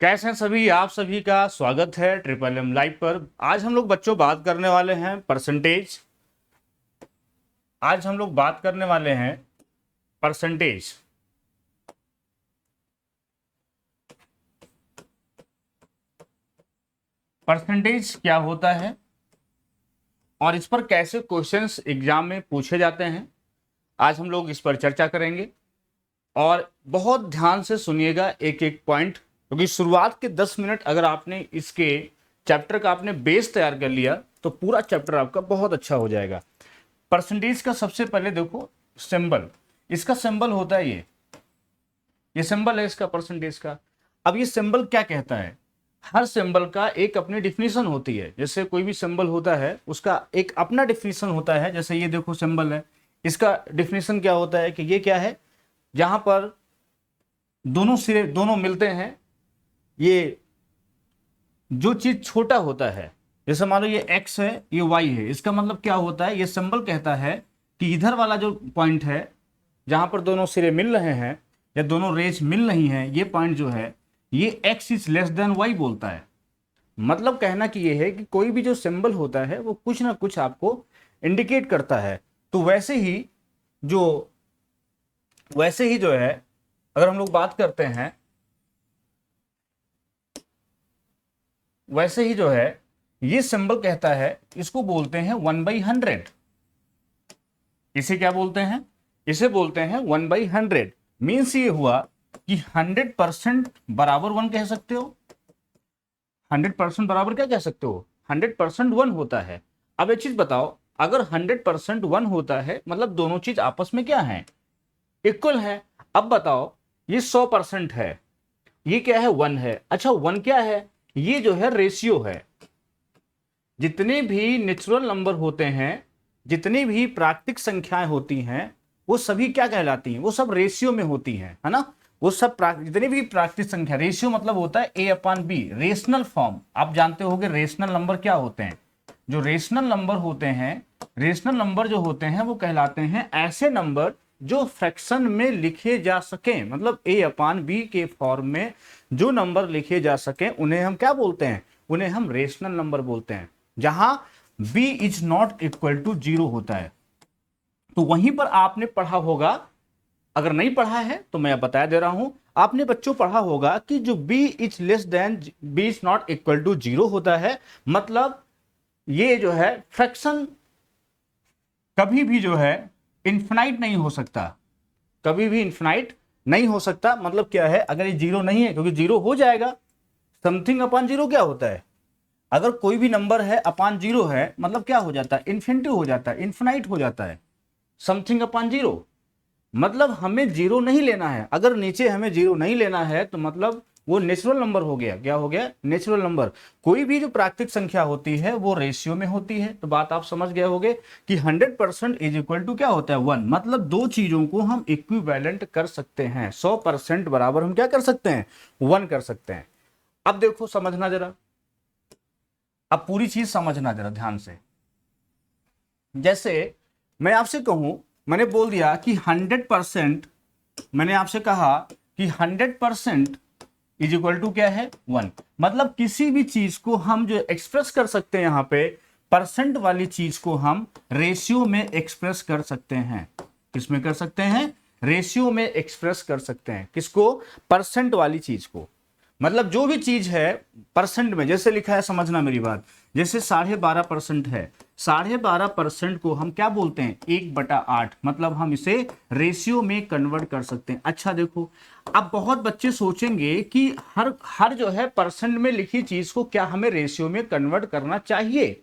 कैसे हैं सभी। आप सभी का स्वागत है ट्रिपल एम लाइव पर। आज हम लोग बच्चों बात करने वाले हैं परसेंटेज। आज हम लोग बात करने वाले हैं परसेंटेज। परसेंटेज क्या होता है और इस पर कैसे क्वेश्चंस एग्जाम में पूछे जाते हैं, आज हम लोग इस पर चर्चा करेंगे। और बहुत ध्यान से सुनिएगा एक एक पॉइंट, क्योंकि शुरुआत के 10 मिनट अगर आपने इसके चैप्टर का आपने बेस तैयार कर लिया तो पूरा चैप्टर आपका बहुत अच्छा हो जाएगा। परसेंटेज का सबसे पहले देखो सिंबल। इसका सिंबल होता है ये सिंबल है इसका परसेंटेज का। अब ये सिंबल क्या कहता है? हर सिंबल का एक अपनी डिफिनीशन होती है। जैसे कोई भी सिंबल होता है उसका एक अपना डिफिनीशन होता है। जैसे ये देखो सिंबल है, इसका डिफिनीशन क्या होता है कि ये क्या है, जहां पर दोनों सिरे दोनों मिलते हैं, ये जो चीज छोटा होता है, जैसे मान लो ये x है ये y है, इसका मतलब क्या होता है, ये सिंबल कहता है कि इधर वाला जो पॉइंट है जहां पर दोनों सिरे मिल रहे हैं या दोनों रेज मिल रही हैं, ये पॉइंट जो है ये x is less then y बोलता है। मतलब कहना कि ये है कि कोई भी जो सिंबल होता है वो कुछ ना कुछ आपको इंडिकेट करता है। तो जो वैसे ही जो है अगर हम लोग बात करते हैं, वैसे ही जो है ये सिंबल कहता है, इसको बोलते हैं 1/100। इसे क्या बोलते हैं? इसे बोलते हैं 1/100। मीन्स ये हुआ कि 100% बराबर 1 कह सकते हो। 100% बराबर क्या कह सकते हो? 100% 1 होता है। अब एक चीज बताओ, अगर 100% 1 होता है मतलब दोनों चीज आपस में क्या है, इक्वल है। अब बताओ ये 100% है, ये क्या है, 1 है। अच्छा 1 क्या है? ये जो है रेशियो है। जितने भी नेचुरल नंबर होते हैं, जितनी भी प्राकृतिक संख्याएं होती हैं, वो सभी क्या कहलाती हैं? वो सब रेशियो में होती हैं, है ना। वो सब जितनी भी प्राकृतिक संख्या, रेशियो मतलब होता है a/b, रेशनल फॉर्म। आप जानते होंगे रेशनल नंबर क्या होते हैं। जो रेशनल नंबर होते हैं, रेशनल नंबर जो होते हैं वो कहलाते हैं ऐसे नंबर जो फ्रैक्शन में लिखे जा सके। मतलब a/b के फॉर्म में जो नंबर लिखे जा सके उन्हें हम क्या बोलते हैं? उन्हें हम रेशनल नंबर बोलते हैं। जहां b is not equal to 0 होता है। तो वहीं पर आपने पढ़ा होगा, अगर नहीं पढ़ा है तो मैं बता दे रहा हूं, आपने बच्चों पढ़ा होगा कि जो b is less than b is not equal to 0 होता है। मतलब ये जो है फ्रैक्शन कभी भी जो है इन्फिनाइट नहीं हो सकता, कभी भी इन्फिनाइट नहीं हो सकता। मतलब क्या है, अगर ये 0 नहीं है, क्योंकि 0 हो जाएगा, समथिंग अपॉन 0 क्या होता है? अगर कोई भी नंबर है अपान 0 है मतलब क्या हो जाता है? इन्फिनिटी हो जाता है, इन्फिनाइट हो जाता है। समथिंग अपॉन 0 मतलब हमें 0 नहीं लेना है। अगर नीचे हमें 0 नहीं लेना है तो मतलब वो नेचुरल नंबर हो गया। क्या हो गया? Natural number. कोई भी जो प्राकृतिक संख्या होती है वो रेशियो में होती है। तो बात आप समझ गए होंगे कि 100% इज इक्वल टू क्या होता है? 1। मतलब दो चीजों को हम इक्विवेलेंट कर सकते हैं। 100% बराबर हम क्या कर सकते हैं? 1 कर सकते हैं। अब देखो समझना जरा, अब पूरी चीज समझना जरा ध्यान से। जैसे मैं आपसे कहूं, मैंने बोल दिया कि 100%, मैंने आपसे कहा कि 100% इज इक्वल टू क्या है? 1। मतलब किसी भी चीज को हम जो एक्सप्रेस कर सकते हैं यहां पे, परसेंट वाली चीज को हम रेशियो में एक्सप्रेस कर सकते हैं। किसमें कर सकते हैं? रेशियो में एक्सप्रेस कर सकते हैं। किसको? परसेंट वाली चीज को। मतलब जो भी चीज है परसेंट में, जैसे लिखा है, समझना मेरी बात, जैसे 12.5% है, 12.5% को हम क्या बोलते हैं? 1/8। मतलब हम इसे रेशियो में कन्वर्ट कर सकते हैं। अच्छा देखो, अब बहुत बच्चे सोचेंगे कि हर हर जो है परसेंट में लिखी चीज को क्या हमें रेशियो में कन्वर्ट करना चाहिए?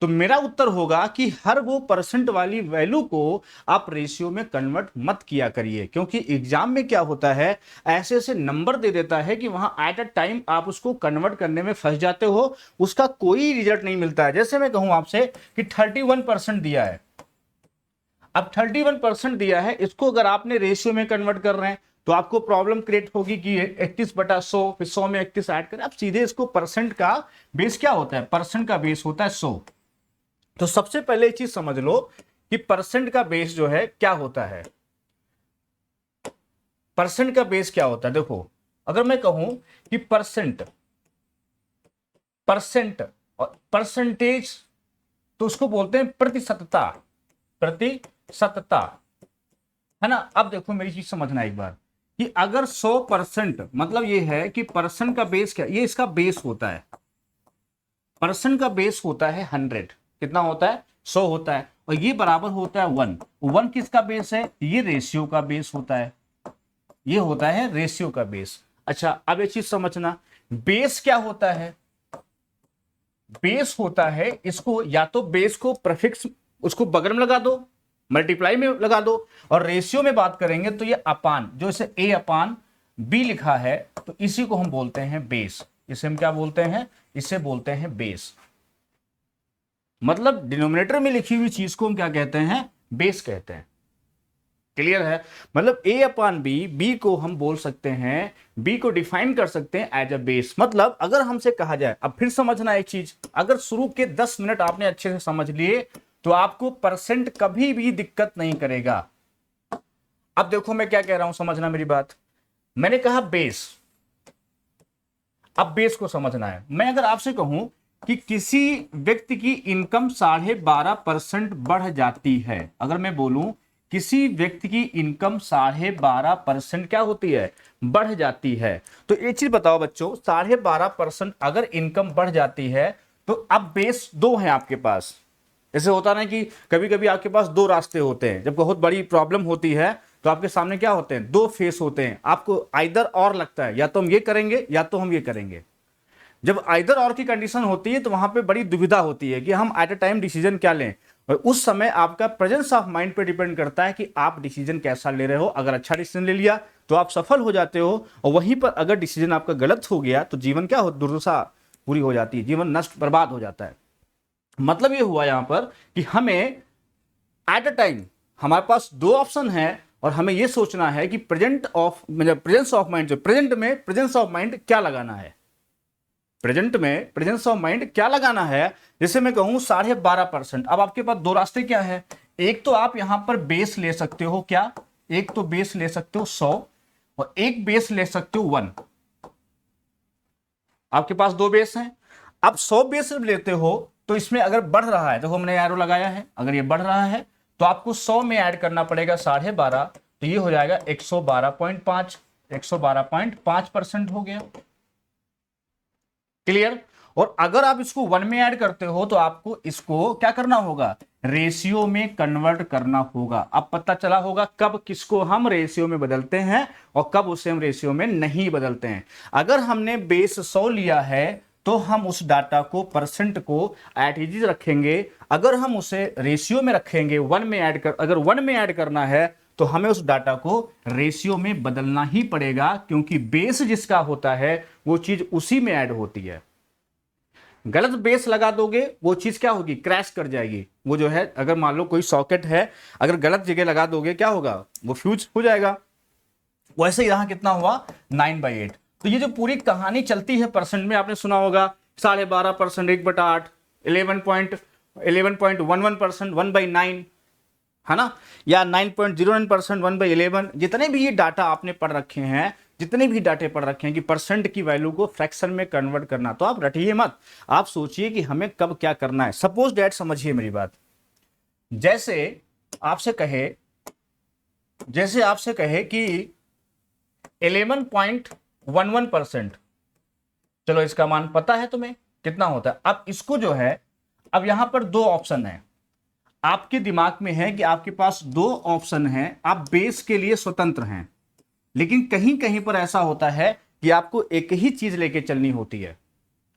तो मेरा उत्तर होगा कि हर वो परसेंट वाली वैल्यू को आप रेशियो में कन्वर्ट मत किया करिए, क्योंकि एग्जाम में क्या होता है, ऐसे ऐसे नंबर दे देता है कि वहां एट अ टाइम आप उसको कन्वर्ट करने में फंस जाते हो, उसका कोई रिजल्ट नहीं मिलता है। जैसे मैं कहूं आपसे कि 31% दिया है, अब 31% दिया है, इसको अगर आपने रेशियो में कन्वर्ट कर रहे हैं तो आपको प्रॉब्लम क्रिएट होगी कि 31/100, फिर 100 में 31 ऐड करें। अब सीधे इसको परसेंट का बेस क्या होता है? परसेंट का बेस होता है 100। तो सबसे पहले ये चीज समझ लो कि परसेंट का बेस जो है क्या होता है। परसेंट का बेस क्या होता है? देखो, अगर मैं कहूं कि परसेंट और परसेंटेज, तो उसको बोलते हैं प्रतिशतता, प्रतिशतता, है ना। अब देखो मेरी चीज समझना एक बार कि अगर 100%, मतलब ये है कि परसेंट का बेस क्या, ये इसका बेस होता है, परसेंट का बेस होता है 100, कितना होता है 100 होता है, और ये बराबर होता है 1, 1 किसका बेस है, ये रेशियो का बेस होता है, ये होता है रेशियो का बेस। अच्छा अब ये चीज समझना, बेस क्या होता है, बेस होता है, इसको या तो बेस को प्रीफिक्स उसको बगल में लगा दो, मल्टीप्लाई में लगा दो, और रेशियो में बात करेंगे तो ये अपान, जो इसे a अपान b लिखा है, तो इसी को हम बोलते हैं बेस, इसे हम क्या बोलते हैं, इसे बोलते हैं बेस। मतलब डिनोमिनेटर में लिखी हुई चीज को हम क्या कहते हैं, बेस कहते हैं। क्लियर है, मतलब a अपान बी, बी को हम बोल सकते हैं, बी को डिफाइन कर सकते हैं एज अ बेस। मतलब अगर हमसे कहा जाए, अब फिर समझना एक चीज, अगर शुरू के 10 मिनट आपने अच्छे से समझ लिए तो आपको परसेंट कभी भी दिक्कत नहीं करेगा। अब देखो मैं क्या कह रहा हूं, समझना मेरी बात, मैंने कहा बेस, अब बेस को समझना है। मैं अगर आपसे कहूं कि किसी व्यक्ति की इनकम 12.5% बढ़ जाती है, अगर मैं बोलूं किसी व्यक्ति की इनकम 12.5% क्या होती है, बढ़ जाती है, तो एक चीज बताओ बच्चों, 12.5% अगर इनकम बढ़ जाती है तो अब बेस दो है आपके पास। ऐसे होता ना कि कभी कभी आपके पास दो रास्ते होते हैं, जब बहुत बड़ी प्रॉब्लम होती है तो आपके सामने क्या होते हैं, दो फेस होते हैं, आपको आइदर और लगता है, या तो हम ये करेंगे या तो हम ये करेंगे। जब आइदर और की कंडीशन होती है तो वहां पे बड़ी दुविधा होती है कि हम एट अ टाइम डिसीजन क्या लें, और उस समय आपका प्रेजेंस ऑफ माइंड पे डिपेंड करता है कि आप डिसीजन कैसा ले रहे हो। अगर अच्छा डिसीजन ले लिया तो आप सफल हो जाते हो, और वहीं पर अगर डिसीजन आपका गलत हो गया तो जीवन क्या हो, दुर्दशा पूरी हो जाती है, जीवन नष्ट बर्बाद हो जाता है। मतलब ये हुआ यहां पर कि हमें एट अ टाइम हमारे पास दो ऑप्शन है, और हमें यह सोचना है कि प्रेजेंस ऑफ माइंड, प्रेजेंट में प्रेजेंस ऑफ माइंड क्या लगाना है, प्रेजेंट में प्रेजेंस ऑफ माइंड क्या लगाना है। जैसे मैं कहूं 12.5%, अब आपके पास दो रास्ते क्या है, एक तो आप यहां पर बेस ले सकते हो, क्या, एक तो बेस ले सकते हो 100, और एक बेस ले सकते हो 1। आपके पास दो बेस हैं, अब 100 बेस लेते हो तो इसमें अगर बढ़ रहा है, देखो हमने एरो लगाया है, अगर ये बढ़ रहा है तो आपको 100 में ऐड करना पड़ेगा 12.5, तो ये हो जाएगा 112.5, 112.5% हो गया। क्लियर। और अगर आप इसको 1 में ऐड करते हो तो आपको इसको क्या करना होगा, रेशियो में कन्वर्ट करना होगा। अब पता चला होगा कब किसको हम रेशियो में बदलते हैं और कब उसे हम रेशियो में नहीं बदलते हैं। अगर हमने बेस 100 लिया है तो हम उस डाटा को, परसेंट को एट इज रखेंगे। अगर हम उसे रेशियो में रखेंगे, 1 में ऐड कर, अगर 1 में ऐड करना है तो हमें उस डाटा को रेशियो में बदलना ही पड़ेगा, क्योंकि बेस जिसका होता है वो चीज उसी में ऐड होती है। गलत बेस लगा दोगे वो चीज क्या होगी, क्रैश कर जाएगी। वो जो है, अगर मान लो कोई सॉकेट है, अगर गलत जगह लगा दोगे क्या होगा, वो फ्यूज हो जाएगा। वैसे यहां कितना हुआ, 9/8। तो ये जो पूरी कहानी चलती है परसेंट में, आपने सुना होगा 12.5%, 1/8, 11.11% 1/9, है ना, या 9.09% 1/11। जितने भी ये डाटा आपने पढ़ रखे हैं, जितने भी डाटे पढ़ रखे हैं कि परसेंट की वैल्यू को फ्रैक्शन में कन्वर्ट करना, तो आप रटिए मत, आप सोचिए कि हमें कब क्या करना है। सपोज डैट, समझिए मेरी बात, जैसे आपसे कहे कि 11.11%, चलो इसका मान पता है तुम्हें कितना होता है। अब इसको जो है, अब यहां पर दो ऑप्शन है आपके दिमाग में, है कि आपके पास दो ऑप्शन है, आप बेस के लिए स्वतंत्र हैं, लेकिन कहीं कहीं पर ऐसा होता है कि आपको एक ही चीज लेके चलनी होती है।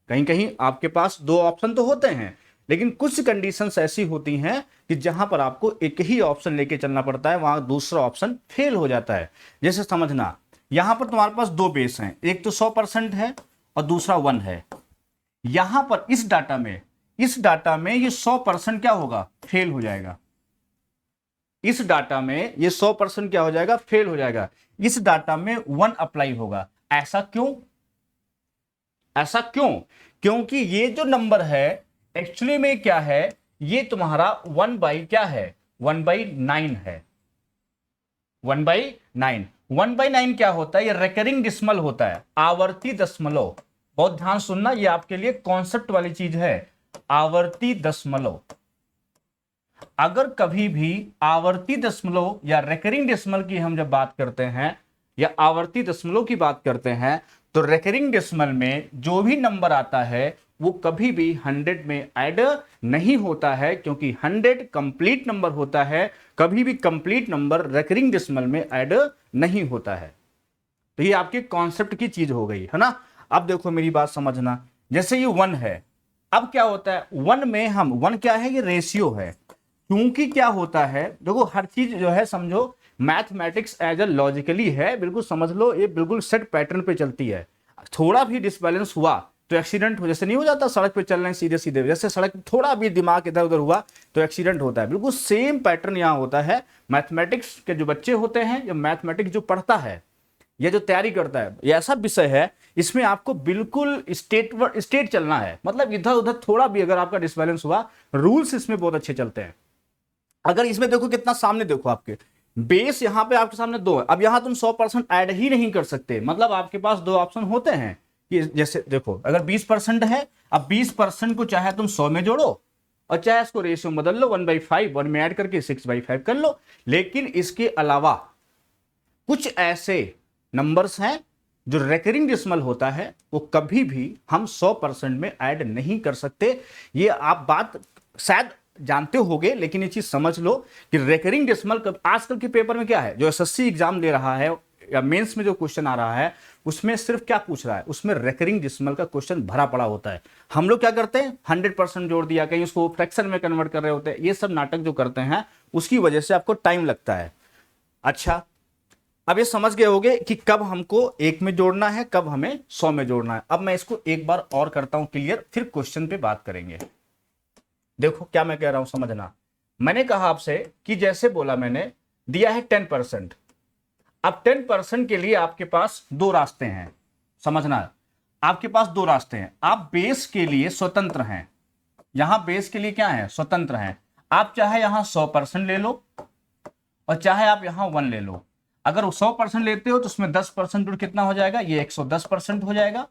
कहीं कहीं आपके पास दो ऑप्शन तो होते हैं, लेकिन कुछ कंडीशंस ऐसी होती हैं कि जहां पर आपको एक ही ऑप्शन लेके चलना पड़ता है, वहां दूसरा ऑप्शन फेल हो जाता है। जैसे समझना, यहां पर तुम्हारे पास दो बेस हैं, एक तो 100% है और दूसरा 1 है। यहां पर इस डाटा में ये 100% क्या होगा, फेल हो जाएगा। इस डाटा में ये 100% क्या हो जाएगा, फेल हो जाएगा। इस डाटा में 1 अप्लाई होगा। ऐसा क्यों, क्योंकि ये जो नंबर है एक्चुअली में क्या है, ये तुम्हारा 1 बाई क्या है, 1/9 है, 1/9। 1/9 क्या होता है? ये रेकरिंग डिसिमल होता है, आवर्ती दशमलव। बहुत ध्यान सुनना, ये आपके लिए कॉन्सेप्ट वाली चीज है, आवर्ती दशमलव। अगर कभी भी आवर्ती दशमलव या रेकरिंग डेसिमल की हम जब बात करते हैं या आवर्ती दशमलव की बात करते हैं, तो रेकरिंग डेसिमल में जो भी नंबर आता है वो कभी भी 100 में ऐड नहीं होता है, क्योंकि 100 कंप्लीट नंबर होता है, कभी भी कंप्लीट नंबर रेकरिंग डेसिमल में ऐड नहीं होता है। तो ये आपके कॉन्सेप्ट की चीज हो गई है ना। अब देखो मेरी बात समझना, जैसे ये 1 है, अब क्या होता है 1 में हम 1 क्या है? ये रेशियो है। क्योंकि क्या होता है, देखो हर चीज जो है समझो मैथमेटिक्स एज अ लॉजिकली है, बिल्कुल समझ लो, ये बिल्कुल सेट पैटर्न पे चलती है। थोड़ा भी डिसबैलेंस हुआ तो एक्सीडेंट हो, जैसे नहीं हो जाता सड़क पे चल रहे हैं सीधे सीधे, जैसे सड़क थोड़ा भी दिमाग इधर उधर हुआ तो एक्सीडेंट होता है, बिल्कुल सेम पैटर्न यहां होता है। मैथमेटिक्स के जो बच्चे होते हैं या मैथमेटिक्स जो पढ़ता है या जो तैयारी करता है, ये ऐसा विषय है, इसमें आपको बिल्कुल स्टेट चलना है, मतलब इधर उधर थोड़ा भी अगर आपका डिसबैलेंस हुआ, रूल्स इसमें बहुत अच्छे चलते हैं। अगर इसमें देखो कितना सामने, देखो आपके बेस यहां पे आपके सामने 2 है, अब यहां तुम 100% ऐड ही नहीं कर सकते, मतलब आपके पास 2 ऑप्शन होते हैं कि जैसे देखो अगर 20% है, अब 20% को चाहे तुम 100 में जोड़ो और चाहे इसको रेशियो बदल लो 1/5, 1 में ऐड करके 6/5 कर लो। लेकिन इसके अलावा कुछ ऐसे नंबर्स हैं जो रेकरिंग डेसिमल होता है, वो कभी भी हम 100% में ऐड नहीं कर सकते। ये आप बात शायद जानते होगे, लेकिन ये चीज समझ लो कि रेकरिंग डेसिमल आजकल के पेपर में क्या है, जो एसएससी एग्जाम दे रहा है या मेंस में जो क्वेश्चन आ रहा है, उसमें सिर्फ क्या पूछ रहा है, उसमें रेकरिंग डेसिमल का क्वेश्चन भरा पड़ा होता है। हम लोग क्या करते हैं 100% जोड़ दिया, कहीं उसको फ्रैक्शन में कन्वर्ट कर रहे होते हैं, ये सब नाटक जो करते हैं उसकी वजह से आपको टाइम लगता है। अच्छा, अब ये समझ गए होगे कि कब हमको 1 में जोड़ना है, कब हमें 100 में जोड़ना है। अब मैं इसको एक बार और करता हूं क्लियर, फिर क्वेश्चन पे बात करेंगे। देखो क्या मैं कह रहा हूं समझना, मैंने कहा आपसे कि जैसे बोला मैंने दिया है 10%, अब 10% के लिए आपके पास 2 रास्ते हैं, समझना, आपके पास 2 रास्ते हैं। आप बेस के लिए स्वतंत्र हैं, यहां बेस के लिए क्या है, स्वतंत्र हैं। आप चाहे यहां 100% ले लो और चाहे आप यहां 1 ले लो। अगर 100% लेते हो तो उसमें 10% कितना हो जाएगा, ये 110% हो जाएगा।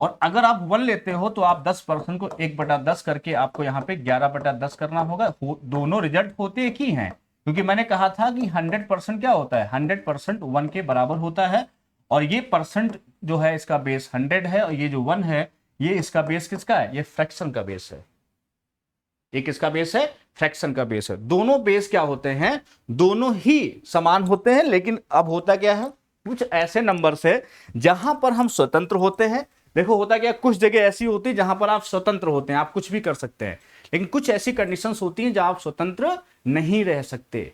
और अगर आप 1 लेते हो तो आप 10% को 1/10 करके आपको यहाँ पे 11/10 करना होगा। दोनों रिजल्ट होते एक ही हैं, क्योंकि मैंने कहा था कि 100% क्या होता है, 100% 1 के बराबर होता है। और ये परसेंट जो है इसका बेस 100 है, और ये जो 1 है ये इसका बेस किसका है, ये फ्रैक्शन का बेस है। एक इसका बेस है, फ्रैक्शन का बेस है। दोनों बेस क्या होते हैं, दोनों ही समान होते हैं, लेकिन अब होता क्या है, कुछ ऐसे नंबर से जहां पर हम स्वतंत्र होते हैं। देखो होता क्या, कुछ जगह ऐसी होती है जहां पर आप स्वतंत्र होते हैं, आप कुछ भी कर सकते हैं, लेकिन कुछ ऐसी कंडीशंस होती हैं जहां आप स्वतंत्र नहीं रह सकते।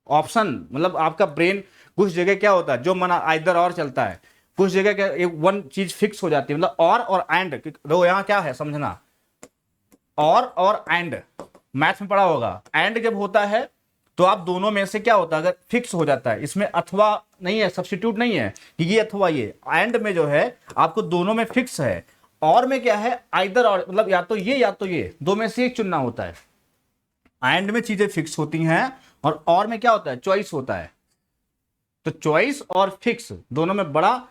ऑप्शन मतलब आपका ब्रेन कुछ जगह क्या होता है, जो मना इधर और चलता है, कुछ जगह क्या एक वन चीज फिक्स हो जाती है, मतलब और एंड। देखो यहां क्या है समझना, और एंड मैथ में पढ़ा होगा, एंड जब होता है तो आप दोनों में से क्या होता है, अगर फिक्स हो जाता है, इसमें अथवा नहीं है, सब्स्टिट्यूट नहीं है कि ये अथवा ये, एंड में जो है आपको दोनों में फिक्स है। और में क्या है, आइदर और, मतलब या तो ये, दो में से एक चुनना होता है। एंड में चीजें फिक्स होती हैं और में क्या होता है, चॉइस होता है। तो चॉइस और फिक्स दोनों में बड़ा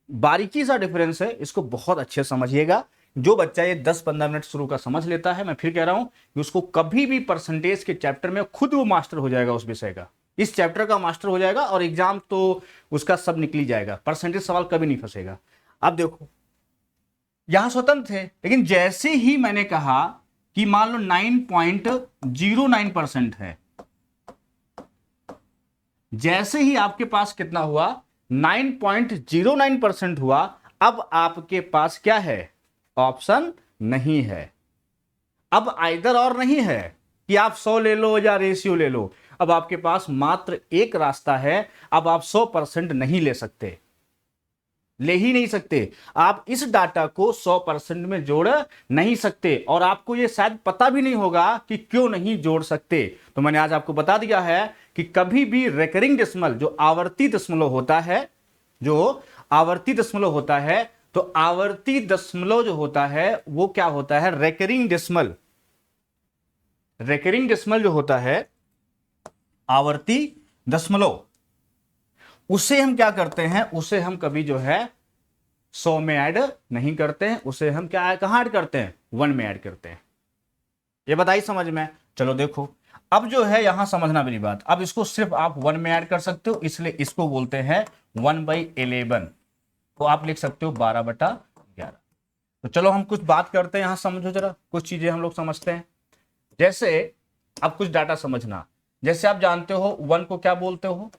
बारीकी सा डिफरेंस है, इसको बहुत अच्छे से समझिएगा। जो बच्चा ये 10-15 मिनट शुरू का समझ लेता है, मैं फिर कह रहा हूं कि उसको कभी भी परसेंटेज के चैप्टर में खुद वो मास्टर हो जाएगा, उस विषय का, इस चैप्टर का मास्टर हो जाएगा, और एग्जाम तो उसका सब निकली जाएगा, परसेंटेज सवाल कभी नहीं फंसेगा। अब देखो यहां स्वतंत्र थे, लेकिन जैसे ही मैंने कहा कि मान लो 9.09% है, जैसे ही आपके पास कितना हुआ, 9.09% हुआ, अब आपके पास क्या है, ऑप्शन नहीं है। अब आइदर और नहीं है कि आप 100 ले लो या रेशियो ले लो, अब आपके पास मात्र एक रास्ता है। अब आप 100% नहीं ले सकते, ले ही नहीं सकते। आप इस डाटा को 100% में जोड़ नहीं सकते, और आपको यह शायद पता भी नहीं होगा कि क्यों नहीं जोड़ सकते। तो मैंने आज आपको बता दिया है कि कभी भी रेकरिंग डेसिमल, जो आवर्ती दशमलव होता है, जो आवर्ती दशमलव होता है, तो आवर्ती दशमलव जो होता है वो क्या होता है, रेकरिंग डेसिमल। रेकरिंग डेसिमल जो होता है, आवर्ती दशमलव, उसे हम क्या करते हैं, उसे हम कभी जो है 100 में ऐड नहीं करते हैं, उसे हम क्या कहां ऐड करते हैं, 1 में ऐड करते हैं। ये बताइए समझ में। चलो देखो अब जो है यहां समझना मेरी बात, अब इसको सिर्फ आप 1 में ऐड कर सकते हो, इसलिए इसको बोलते हैं 1/11, तो आप लिख सकते हो 12/11। तो चलो हम कुछ बात करते हैं, यहां समझो जरा, कुछ चीजें हम लोग समझते हैं। जैसे अब कुछ डाटा समझना, जैसे आप जानते हो 1 को क्या बोलते हो,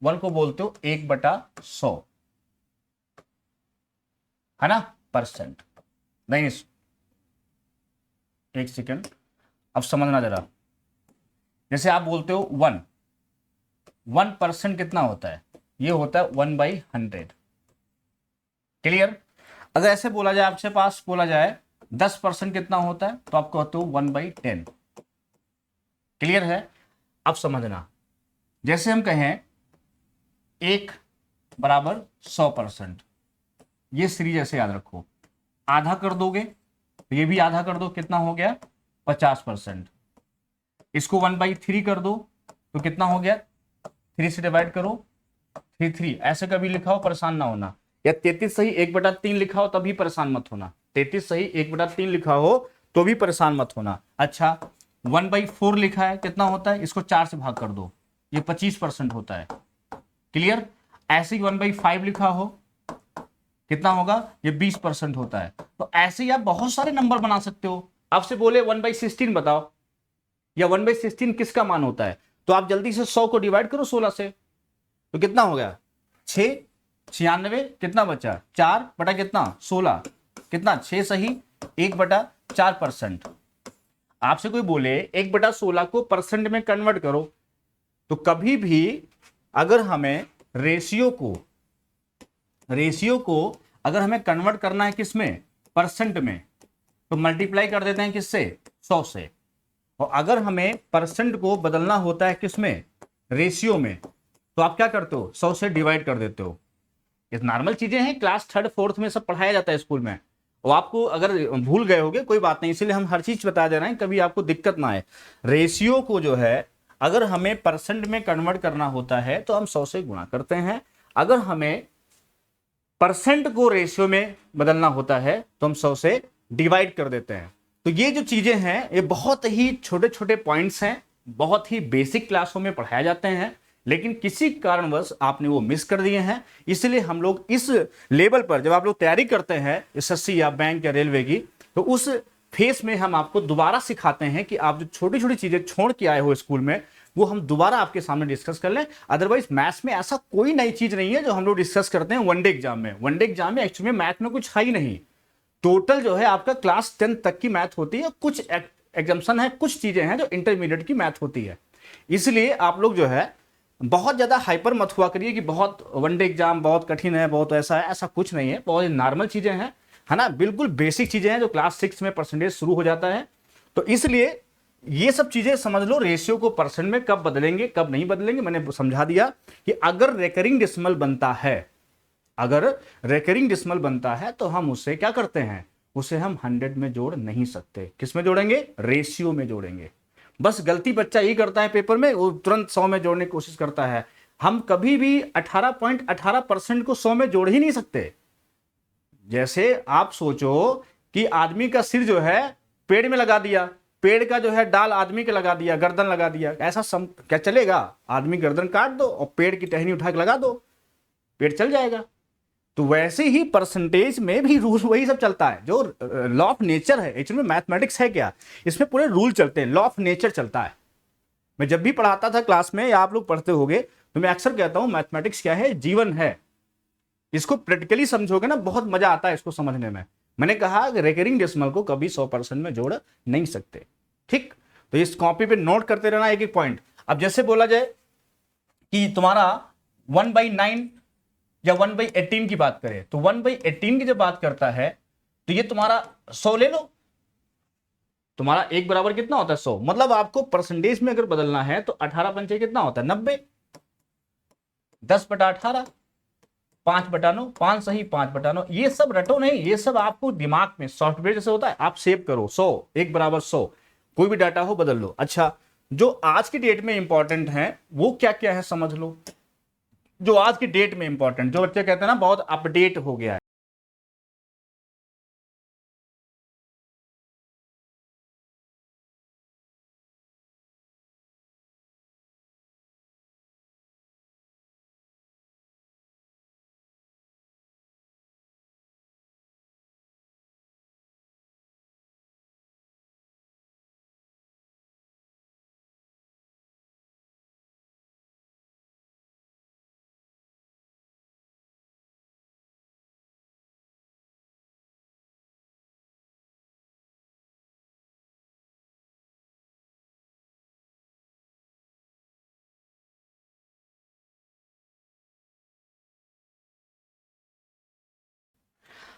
1 को बोलते हो 1/100, है ना, परसेंट। नहीं, एक सेकेंड, अब समझना जरा। जैसे आप बोलते हो 1% कितना होता है, ये होता है 1/100। क्लियर। अगर ऐसे बोला जाए, आपसे पास बोला जाए 10% कितना होता है, तो आप कहते हो 1/10। क्लियर है। अब समझना, जैसे हम कहें 1 बराबर 100%, ये सीरीज ऐसे याद रखो, आधा कर दोगे तो ये भी आधा कर दो, कितना हो गया 50%। इसको 1/3 कर दो तो कितना हो गया, 3 से डिवाइड करो, 3 ऐसे कभी लिखा हो परेशान ना होना, या 33 सही 1/3 लिखा हो तभी परेशान मत होना, 33 सही 1/3 लिखा हो तो भी परेशान मत होना। अच्छा 1/4 लिखा है, कितना होता है, इसको 4 से भाग कर दो, ये 25% होता है। क्लियर। ऐसे ही 1/5 लिखा हो, कितना होगा, ये 20% होता है। तो ऐसे ही आप बहुत सारे नंबर बना सकते हो। आपसे बोले 1/16 बताओ, या 1/16 किसका मान होता है, तो आप जल्दी से 100 को डिवाइड करो 16 से, तो कितना हो गया 6, 96, कितना बचा 4 बटा कितना 16, कितना 6 सही 1/4%। आपसे कोई बोले 1/16 को परसेंट में कन्वर्ट करो, तो कभी भी अगर हमें रेशियो को अगर हमें कन्वर्ट करना है किसमें, परसेंट में, तो मल्टीप्लाई कर देते हैं किससे, 100 से। और अगर हमें परसेंट को बदलना होता है किसमें, रेशियो में, तो आप क्या करते हो 100 से डिवाइड कर देते हो। ये नॉर्मल चीजें हैं, क्लास 3rd 4th में सब पढ़ाया जाता है स्कूल में, और आपको अगर भूल गए होगे कोई बात नहीं, इसलिए हम हर चीज बता दे रहे हैं, कभी आपको दिक्कत ना आए। रेशियो को जो है अगर हमें परसेंट में कन्वर्ट करना होता है तो हम 100 से गुणा करते हैं, अगर हमें परसेंट को रेशियो में बदलना होता है तो हम 100 से डिवाइड कर देते हैं। तो ये जो चीजें हैं ये बहुत ही छोटे छोटे पॉइंट्स हैं, बहुत ही बेसिक क्लासों में पढ़ाए जाते हैं, लेकिन किसी कारणवश आपने वो मिस कर दिए हैं। इसलिए हम लोग इस लेवल पर जब आप लोग तैयारी करते हैं एसएससी या बैंक या रेलवे की, तो उस फेस में हम आपको दोबारा सिखाते हैं कि आप जो छोटी छोटी चीजें छोड़ के आए हो स्कूल में, वो हम दोबारा आपके सामने डिस्कस कर लें। अदरवाइज मैथ्स में ऐसा कोई नई चीज नहीं है जो हम लोग डिस्कस करते हैं वनडे एग्जाम में। वनडे एग्जाम में एक्चुअली मैथ में कुछ है ही नहीं, टोटल जो है आपका क्लास 10 तक की मैथ होती है, कुछ एग्जाम्पशन है, कुछ चीजें हैं जो इंटरमीडिएट की मैथ होती है। इसलिए आप लोग जो है बहुत ज्यादा हाइपर मत हुआ करिए कि बहुत वनडे एग्जाम बहुत कठिन है, बहुत ऐसा है, ऐसा कुछ नहीं है, बहुत नॉर्मल चीजें हैं, है ना, बिल्कुल बेसिक चीजें हैं जो क्लास 6 में परसेंटेज शुरू हो जाता है। तो इसलिए ये सब चीजें समझ लो, रेशियो को परसेंट में कब बदलेंगे कब नहीं बदलेंगे मैंने समझा दिया कि अगर रेकरिंग डेसिमल बनता है, अगर रेकरिंग डेसिमल बनता है तो हम उससे क्या करते हैं, उसे हम 100 में जोड़ नहीं सकते। किस में जोड़ेंगे, रेशियो में जोड़ेंगे। बस गलती बच्चा यही करता है पेपर में, वो तुरंत 100 में जोड़ने की कोशिश करता है। हम कभी भी 18.18% को 100 में जोड़ ही नहीं सकते। जैसे आप सोचो कि आदमी का सिर जो है पेड़ में लगा दिया, पेड़ का जो है डाल आदमी के लगा दिया, गर्दन लगा दिया, ऐसा क्या चलेगा? आदमी गर्दन काट दो और पेड़ की टहनी उठा के लगा दो, पेड़ चल जाएगा। तो वैसे ही परसेंटेज में भी रूल वही सब चलता है, जो लॉ ऑफ नेचर है। एक्चुअली में मैथमेटिक्स है क्या, इसमें पूरे रूल चलते हैं, लॉ ऑफ नेचर चलता है। मैं जब भी पढ़ाता था क्लास में या आप लोग पढ़ते होंगे तो मैं अक्सर कहता हूं मैथमेटिक्स क्या है, जीवन है। इसको प्रैक्टिकली समझोगे ना बहुत मजा आता है इसको समझने में। मैंने कहा कि रेकरिंग डेसिमल को कभी 100% में जोड़ नहीं सकते। ठीक, तो इस कॉपी पे नोट करते रहना एक एक पॉइंट। अब जैसे बोला जाए कि तुम्हारा 1/9 या 1/18 की बात करें, तो 1/18 की जब बात करता है तो ये तुम्हारा 100 ले लो, तुम्हारा 1 बराबर कितना होता है 100। मतलब आपको परसेंटेज में अगर बदलना है तो 18 कितना होता है 90, 10/18, 5/9, 5 सही 5/9। ये सब रटो नहीं, ये सब आपको दिमाग में सॉफ्टवेयर जैसे होता है, आप सेव करो 100, 1 बराबर 100, कोई भी डाटा हो बदल लो। अच्छा जो आज की डेट में इंपॉर्टेंट है वो क्या क्या है समझ लो। जो आज की डेट में इंपॉर्टेंट, जो बच्चे कहते हैं ना बहुत अपडेट हो गया है,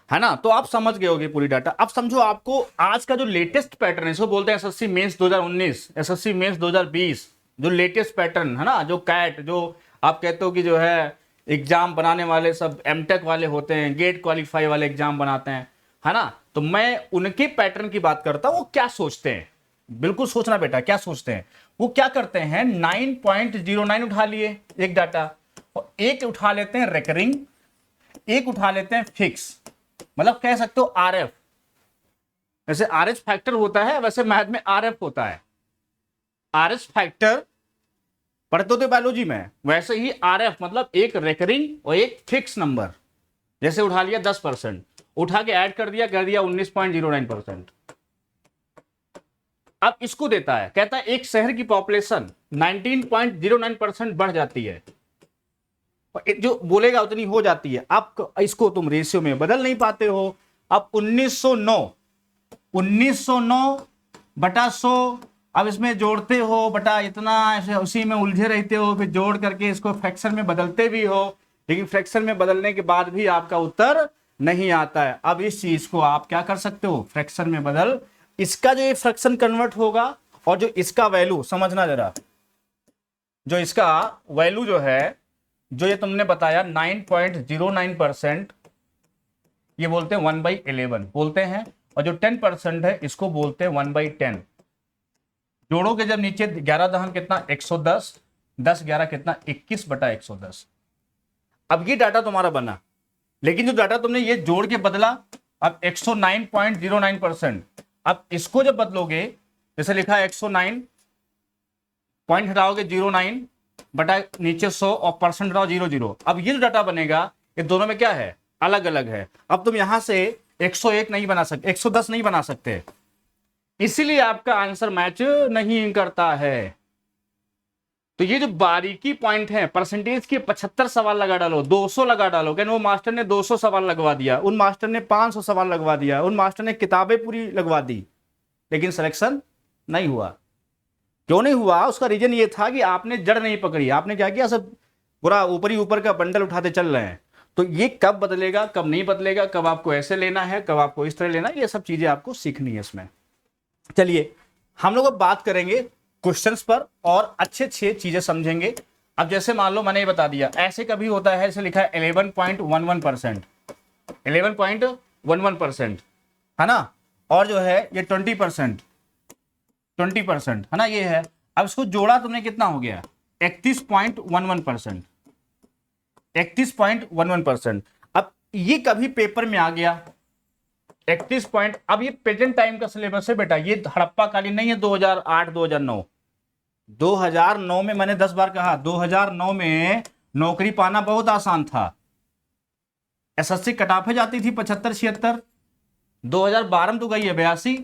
है ना। तो आप समझ गए होगे पूरी डाटा। अब समझो आपको आज का जो लेटेस्ट पैटर्न है, इसको बोलते हैं एसएससी मेंस 2019, एसएससी मेंस 2020, जो लेटेस्ट पैटर्न है ना, जो कैट, जो आप कहते हो कि जो है एग्जाम बनाने वाले सब एमटेक वाले होते हैं, गेट क्वालिफाई वाले एग्जाम बनाते हैं, है ना। तो मैं उनके पैटर्न की बात करता हूं, वो क्या सोचते हैं, बिल्कुल सोचना बेटा, क्या सोचते हैं। वो क्या करते हैं, 9.09 उठा लिए एक डाटा, और एक उठा लेते हैं रेकरिंग, एक उठा लेते हैं फिक्स, मतलब कह सकते हो आरएफ। वैसे आरएच फैक्टर होता है, वैसे मैथ में आरएफ होता है। आरएच फैक्टर पढ़ते होते बायोलॉजी में, वैसे ही आरएफ मतलब एक रेकरिंग और एक फिक्स नंबर। जैसे उठा लिया 10%, उठा के ऐड कर दिया 19.09%। अब इसको देता है, कहता है एक शहर की पॉपुलेशन 19.09% बढ़ जाती है, जो बोलेगा उतनी हो जाती है। अब इसको तुम रेशियो में बदल नहीं पाते हो। अब 1909 बटा 100, अब इसमें जोड़ते हो बटा इतना, ऐसे उसी में उलझे रहते हो, फिर जोड़ करके इसको फ्रैक्शन में बदलते भी हो, लेकिन फ्रैक्शन में बदलने के बाद भी आपका उत्तर नहीं आता है। अब इस चीज को आप क्या कर सकते हो, फ्रैक्शन में बदल, इसका जो ये फ्रैक्शन कन्वर्ट होगा और जो इसका वैल्यू समझना जरा, जो इसका वैल्यू जो है, जो ये तुमने बताया 9.09%, ये बोलते हैं 1/11 बोलते हैं, और जो 10% है इसको बोलते हैं 1/10। जोड़ोगे जब नीचे 11 दहम कितना 110, 10 11 कितना 21/110। अब ये डाटा तुम्हारा बना, लेकिन जो डाटा तुमने ये जोड़ के बदला, अब 109.09%, अब इसको जब बदलोगे, जैसे लिखा है 109, पॉइंट हटाओगे 09 बटा नीचे 100 और परसेंट हटाओ 00। अब ये जो डाटा बनेगा, ये दोनों में क्या है, अलग अलग है। अब तुम यहां से 101 नहीं बना सकते, 110 नहीं बना सकते, इसीलिए आपका आंसर मैच नहीं करता है। तो ये जो बारीकी पॉइंट है, परसेंटेज के 75 सवाल लगा डालो, 200 लगा डालो, कहने वो मास्टर ने 200 सवाल लगवा दिया, उन मास्टर ने 500 सवाल लगवा दिया, उन मास्टर ने किताबें पूरी लगवा दी, लेकिन सिलेक्शन नहीं हुआ। क्यों नहीं हुआ, उसका रीजन ये था कि आपने जड़ नहीं पकड़ी। आपने क्या किया, सब पूरा ऊपर का बंडल उठाते चल रहे हैं। तो ये कब बदलेगा, कब नहीं बदलेगा, कब आपको ऐसे लेना है, कब आपको इस तरह लेना है, ये सब चीजें आपको सीखनी है इसमें। चलिए हम लोग अब बात करेंगे क्वेश्चंस पर और अच्छे चीजें समझेंगे। अब जैसे मान लो मैंने ये बता दिया, ऐसे कभी होता है, जैसे लिखा है 11.11%, 11.11%, है ना, और जो है ये 20%, 20% है ना, ये है। अब इसको जोड़ा तुमने, कितना हो गया 31.11%, 31.11%। अब ये कभी पेपर में आ गया 31 पॉइंट, अब ये प्रेजेंट टाइम का सिलेबस है बेटा, ये हड़प्पा कालीन नहीं है 2008 2009। 2009 में मैंने 10 बार कहा, 2009 में नौकरी पाना बहुत आसान था, एसएससी कटाफे जाती थी 75 76। 2012 में तो गई है 82,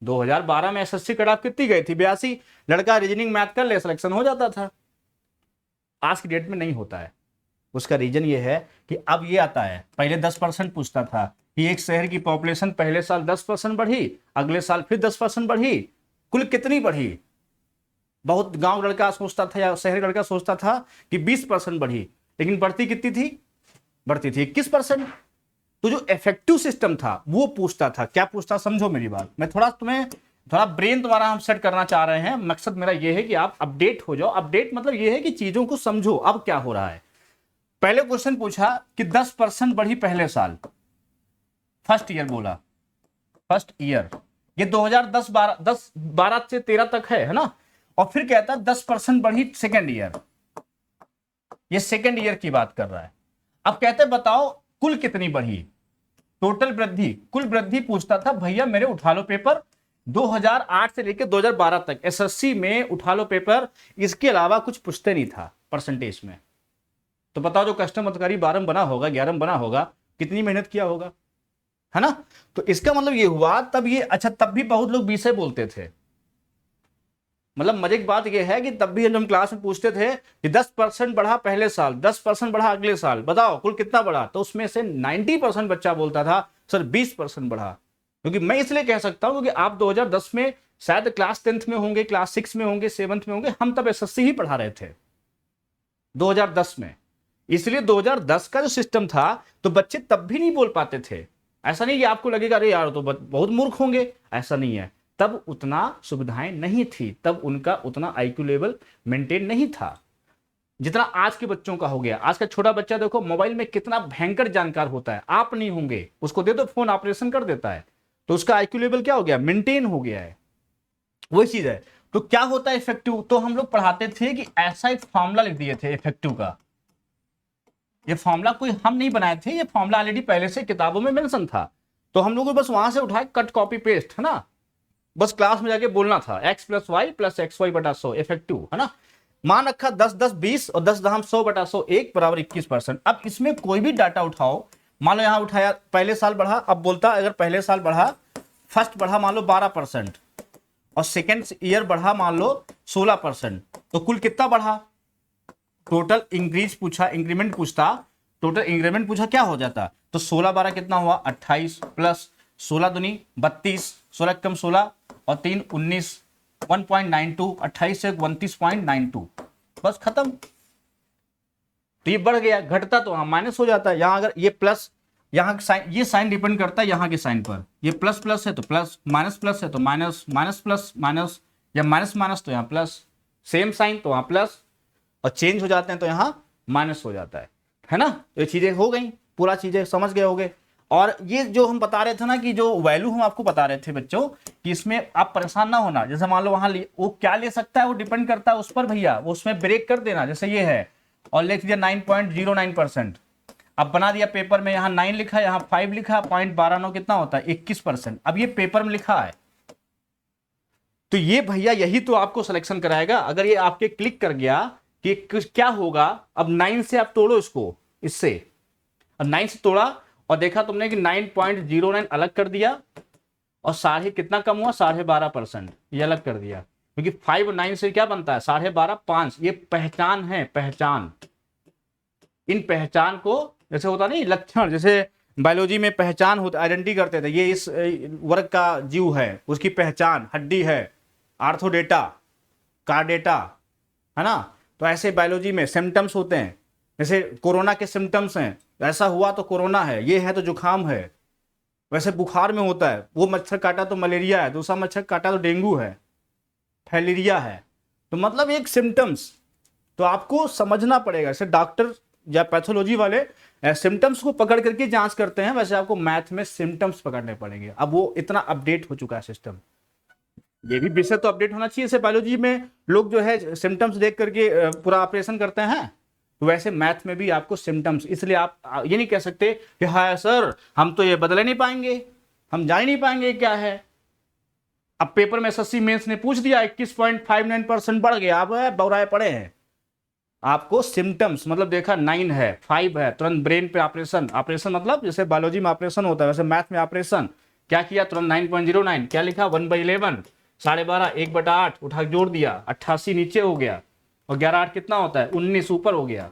2012 में एसएससी कटाफ कितनी गई थी 82। लड़का रीजनिंग मैथ कर ले, सिलेक्शन हो जाता था। आज की डेट में नहीं होता है। उसका रीजन ये है कि अब ये आता है, पहले 10% पूछता था कि एक शहर की पॉपुलेशन पहले साल 10% बढ़ी, अगले साल फिर 10% बढ़ी, कुल कितनी बढ़ी। बहुत गांव लड़का सोचता था या शहर लड़का सोचता था कि 20% बढ़ी, लेकिन बढ़ती कितनी थी, बढ़ती थी 21%। तो जो इफेक्टिव सिस्टम था वो पूछता था, क्या पूछता, समझो मेरी बात, मैं थोड़ा ब्रेन तुम्हारा हम सेट करना चाह रहे हैं। मकसद मेरा ये है कि आप अपडेट हो जाओ। अपडेट मतलब ये है कि चीजों को समझो अब क्या हो रहा है। पहले क्वेश्चन पूछा कि 10% बढ़ी पहले साल, फर्स्ट ईयर बोला, फर्स्ट ईयर, ये 2012 से 13 तक है ना। और फिर कहता है 10% बढ़ी सेकेंड ईयर, ये सेकेंड ईयर की बात कर रहा है। अब कहते हैं बताओ कुल कितनी बढ़ी, टोटल वृद्धि, कुल वृद्धि पूछता था भैया मेरे उठा लो पेपर 2008 से लेकर 2012 तक एसएससी में उठा लो पेपर, इसके अलावा कुछ पूछते नहीं था परसेंटेज में। तो बताओ जो कस्टम अधिकारी 12 बना होगा 11 बना होगा कितनी मेहनत किया होगा, है ना। तो इसका मतलब ये हुआ तब ये अच्छा, तब भी बहुत लोग 20 बोलते थे। मतलब मजे की बात यह है कि तब भी हम क्लास में पूछते थे कि 10% बढ़ा पहले साल, 10% बढ़ा अगले साल, बताओ कुल कितना बढ़ा, तो उसमें से 90% बच्चा बोलता था सर 20% बढ़ा। क्योंकि मैं इसलिए कह सकता हूं क्योंकि आप 2010 में शायद क्लास 10th में होंगे, क्लास 6 में होंगे, 7th में होंगे, हम तब एसएससी ही पढ़ा रहे थे 2010 में। इसलिए 2010 का जो सिस्टम था तो बच्चे तब भी नहीं बोल पाते थे। ऐसा नहीं कि आपको लगेगा अरे यार तो बहुत मूर्ख होंगे, ऐसा नहीं है। तब उतना सुविधाएं नहीं थी, तब उनका उतना आईक्यू लेवल मेंटेन नहीं था जितना आज के बच्चों का हो गया। आज का छोटा बच्चा देखो मोबाइल में कितना भयंकर जानकार होता है, आप नहीं होंगे, उसको दे दो फोन ऑपरेशन कर देता है, तो उसका आईक्यू लेवल क्या हो गया, मेंटेन हो गया है। वही चीज है। तो क्या होता है इफेक्टिव, तो हम लोग पढ़ाते थे कि ऐसा एक फॉर्मूला लिख दिए थे इफेक्टिव का। ये फॉर्मूला कोई हम नहीं बनाए थे, ये फॉर्मूला ऑलरेडी पहले से किताबों में मेंशन था, तो हम लोगों को बस वहां से उठाए कट कॉपी पेस्ट, है ना। बस क्लास में जाके बोलना था x + y + xy बटा 100 इफेक्टिव, है ना। मान रखा 10 10 20 और 10 दहम 100 बटा 100 1 बराबर 21%। अब इसमें कोई भी डाटा उठाओ, मान लो यहां उठाया पहले साल बढ़ा, अब बोलता अगर पहले साल बढ़ा, फर्स्ट बढ़ा मान लो 12% और सेकेंड ईयर बढ़ा मान लो 16%, तो कुल कितना बढ़ा, टोटल इंक्रीज पूछा, इंक्रीमेंट पूछता, टोटल इंक्रीमेंट पूछा क्या हो जाता, तो 16 12 कितना हुआ 28 प्लस 16 दूनी 32, 16 कम 16 और 3 19, 1.92, 28 से 29.92, बस खत्म। तो ये बढ़ गया, घटता तो वहां माइनस हो जाता है। यहां अगर ये प्लस, यहां साइन, ये साइन डिपेंड करता है यहां के साइन पर, ये प्लस प्लस है तो प्लस, माइनस प्लस है तो माइनस, माइनस प्लस माइनस, या माइनस माइनस तो यहां प्लस, सेम साइन तो वहां प्लस, और चेंज हो जाते हैं तो यहां माइनस हो जाता है ना। तो ये चीजें हो गई, पूरा चीजें समझ गए होगे। और ये जो हम बता रहे थे ना कि जो वैल्यू हम आपको बता रहे थे बच्चों कि इसमें आप परेशान ना होना, जैसे मान लो वहां वो क्या ले सकता है वो डिपेंड करता है उस पर भैया, वो उसमें ब्रेक कर देना, जैसे ये है और लिख दिया 9.09%, अब बना दिया पेपर में, यहाँ 9 लिखा, यहाँ 5 लिखा, 0.12 कितना होता है 21%। अब ये पेपर में लिखा है, तो ये भैया यही तो आपको सिलेक्शन कराएगा। अगर ये आपके क्लिक कर गया कि क्या होगा, अब 9 से आप तोड़ो इसको, इससे 9 से तोड़ा और देखा तुमने कि 9.09 अलग कर दिया और साढ़े कितना कम हुआ 12.5%, ये अलग कर दिया, क्योंकि 5 और 9 से क्या बनता है 12.5 5, ये पहचान है, पहचान। इन पहचान को जैसे होता नहीं लक्षण, जैसे बायोलॉजी में पहचान होता, आइडेंटिटी करते थे, ये इस वर्ग का जीव है, उसकी पहचान हड्डी है, आर्थोडेटा, कार्डेटा, है ना। तो ऐसे बायोलॉजी में सिम्टम्स होते हैं, जैसे कोरोना के सिम्टम्स हैं, ऐसा हुआ तो कोरोना है, ये है तो जुकाम है। वैसे बुखार में होता है, वो मच्छर काटा तो मलेरिया है, दूसरा मच्छर काटा तो डेंगू है, फैलेरिया है। तो मतलब एक सिम्टम्स, तो आपको समझना पड़ेगा। जैसे डॉक्टर या पैथोलॉजी वाले सिम्टम्स को पकड़ करके जांच करते हैं, वैसे आपको मैथ में सिम्टम्स पकड़ने पड़ेंगे। अब वो इतना अपडेट हो चुका है सिस्टम, ये भी विषय तो अपडेट होना चाहिए। जैसे बायोलॉजी में लोग जो है सिम्टम्स देख करके पूरा ऑपरेशन करते हैं, तो वैसे मैथ में भी आपको सिम्टम्स, इसलिए आप ये नहीं कह सकते कि हाँ सर हम तो ये बदल नहीं पाएंगे, हम जान ही नहीं पाएंगे क्या है। अब पेपर में एसएससी मेंस ने पूछ दिया 21.59% बढ़ गया, आप बौराए पड़े हैं। आपको सिम्टम्स मतलब देखा 9 है 5 है, तुरंत ब्रेन पे ऑपरेशन, ऑपरेशन मतलब जैसे बायोलॉजी में ऑपरेशन होता है वैसे मैथ में ऑपरेशन, क्या किया तुरंत 9.09, क्या लिखा 1/11, 12.5 1/8 उठा जोड़ दिया, 88 नीचे हो गया और 11 8 कितना होता है 19 ऊपर हो गया,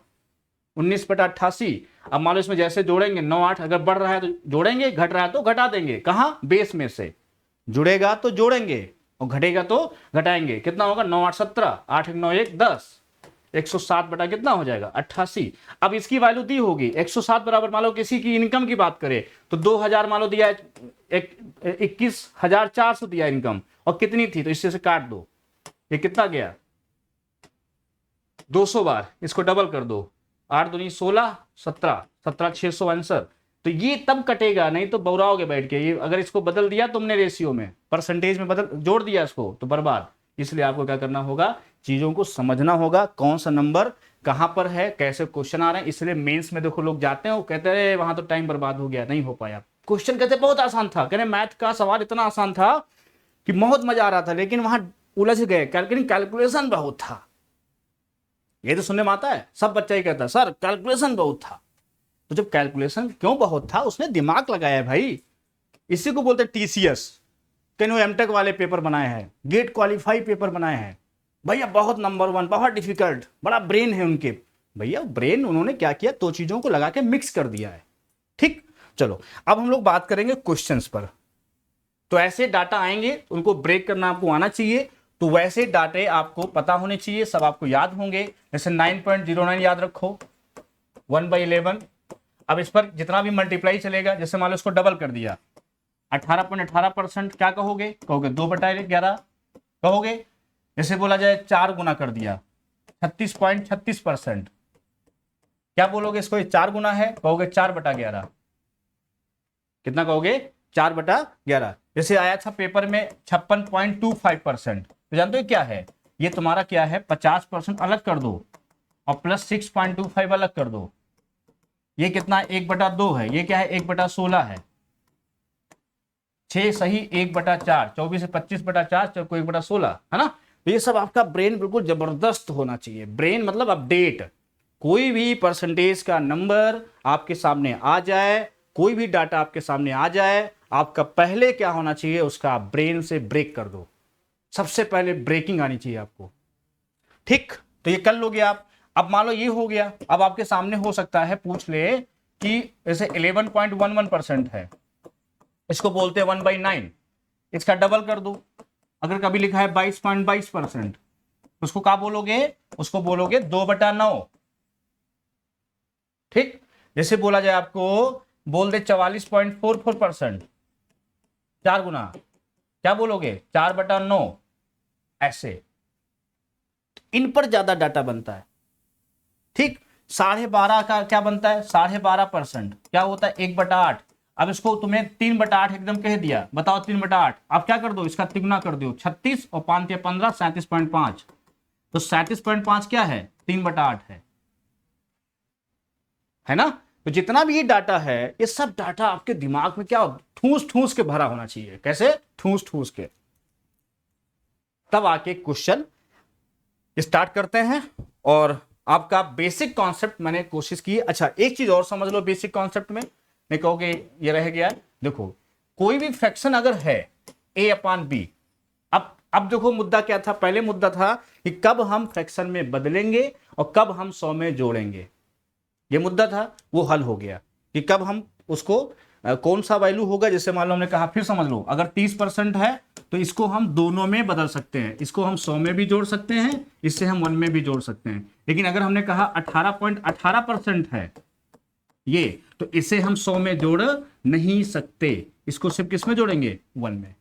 19/88। अब मान लो इसमें जैसे जोड़ेंगे 9 8, अगर बढ़ रहा है तो जोड़ेंगे, घट रहा है तो घटा देंगे, कहाँ बेस में से जुड़ेगा तो जोड़ेंगे और घटेगा तो घटाएंगे। कितना होगा 9 8 17, 8 1 9 1 10, 107 बटा कितना हो जाएगा 88। अब इसकी वैल्यू दी होगी 107 बराबर, मान लो किसी की इनकम की बात करें तो 2000 मान लो दिया, 21,400 दिया इनकम, और कितनी थी तो इससे से काट दो, ये कितना गया 200 बार, इसको डबल कर दो, 8 दूनी 16 17 17 600 आंसर। तो तो ये तब कटेगा, नहीं तो बौराओगे बैठ के। ये अगर इसको बदल दिया तुमने रेशियो में, परसेंटेज में बदल जोड़ दिया इसको, तो बर्बाद। इसलिए आपको क्या करना होगा, चीजों को समझना होगा, कौन सा नंबर कहां पर है, कैसे क्वेश्चन आ रहे हैं। इसलिए मेंस में देखो लोग जाते हैं, वो कहते हैं वहां तो टाइम बर्बाद हो गया, नहीं हो पाया। क्वेश्चन कहते बहुत आसान था, कहते मैथ का सवाल इतना आसान था कि बहुत मजा आ रहा था, लेकिन वहां उलझ गए, कैलकुलेशन बहुत था। ये तो सुनने में आता है, सब बच्चा ही कहता है सर कैलकुलेशन बहुत था। तो जब कैलकुलेशन क्यों बहुत था, उसने दिमाग लगाया भाई। इसी को बोलते टीसीएस, कहीं एमटेक वाले पेपर बनाए हैं, गेट क्वालिफाई पेपर बनाए हैं, भैया बहुत नंबर 1, बहुत डिफिकल्ट, बड़ा ब्रेन है उनके। भैया ब्रेन उन्होंने क्या किया, दो चीजों को लगा के मिक्स कर दिया है। ठीक, चलो अब हम लोग बात करेंगे क्वेश्चंस पर। तो ऐसे डाटा आएंगे, उनको ब्रेक करना आपको आना चाहिए। तो वैसे डाटे आपको पता होने चाहिए, सब आपको याद होंगे। जैसे 9.09 याद रखो, 1/11। अब इस पर जितना भी मल्टीप्लाई चलेगा, जैसे मान लो इसको डबल कर दिया, 18.18%, क्या कहोगे, कहोगे 2/11 कहोगे। जैसे बोला जाए 4 गुना कर दिया, 36.36%, क्या बोलोगे इसको, 4 गुना है, कहोगे 4/11। कितना कहोगे, 4/11। जैसे आया था पेपर में 56.25%, तो जानते हो क्या है, ये तुम्हारा क्या है, 50% अलग कर दो और प्लस 6.25 अलग कर दो। ये कितना, 1/2 है। ये क्या है, 1/16 है। 6 सही 1/4, 24 से 25/4, को 1/16 है ना। तो ये सब आपका ब्रेन बिल्कुल जबरदस्त होना चाहिए। ब्रेन मतलब अपडेट, कोई भी परसेंटेज का नंबर आपके सामने आ जाए, कोई भी डाटा आपके सामने आ जाए, आपका पहले क्या होना चाहिए, उसका ब्रेन से ब्रेक कर दो। सबसे पहले ब्रेकिंग आनी चाहिए आपको। ठीक, तो ये कर लोगे आप। अब मान लो ये हो गया, अब आपके सामने हो सकता है पूछ ले कि जैसे 11.11% है, इसको बोलते हैं 1/9, इसका डबल कर दो। अगर कभी लिखा है 22.22%, उसको क्या बोलोगे, उसको बोलोगे 2/9। ठीक, जैसे बोला जाए आपको, बोल दे 44.44%, 4 गुना, क्या बोलोगे, 4/9। ऐसे इन पर ज्यादा डाटा बनता है। ठीक, 12.5 का क्या बनता है, 12.5%, क्या होता है, 1/8। अब इसको तुम्हें 3/8 एकदम कह दिया, बताओ 3/8। आप क्या कर दो, इसका तिगुना कर दो, 36 और 5 या 15, 37.5। तो 37.5 क्या है, 3/8 है ना। तो जितना भी ये डाटा है, ये सब डाटा आपके दिमाग में क्या ठूस ठूस के भरा होना चाहिए। कैसे, ठूस ठूस के। तब आके क्वेश्चन स्टार्ट करते हैं। और आपका बेसिक कॉन्सेप्ट मैंने कोशिश की। अच्छा, एक चीज और समझ लो बेसिक कॉन्सेप्ट में, नहीं कहोगे ये रह गया। देखो, कोई भी फ्रैक्शन अगर है a/b, अब देखो मुद्दा क्या था, पहले मुद्दा था कि कब हम फ्रैक्शन में बदलेंगे और कब हम 100 में जोड़ेंगे। ये मुद्दा था, वो हल हो गया कि कब हम उसको कौन सा वैल्यू होगा। जैसे मान लो हमने कहा, फिर समझ लो, अगर 30% है तो इसको हम दोनों में बदल सकते हैं, इसको हम 100 में भी जोड़ सकते हैं, इससे हम 1 में भी जोड़ सकते हैं। लेकिन अगर हमने कहा 18.18% है ये, तो इसे हम 100 में जोड़ नहीं सकते, इसको सिर्फ किस में जोड़ेंगे, 1 में।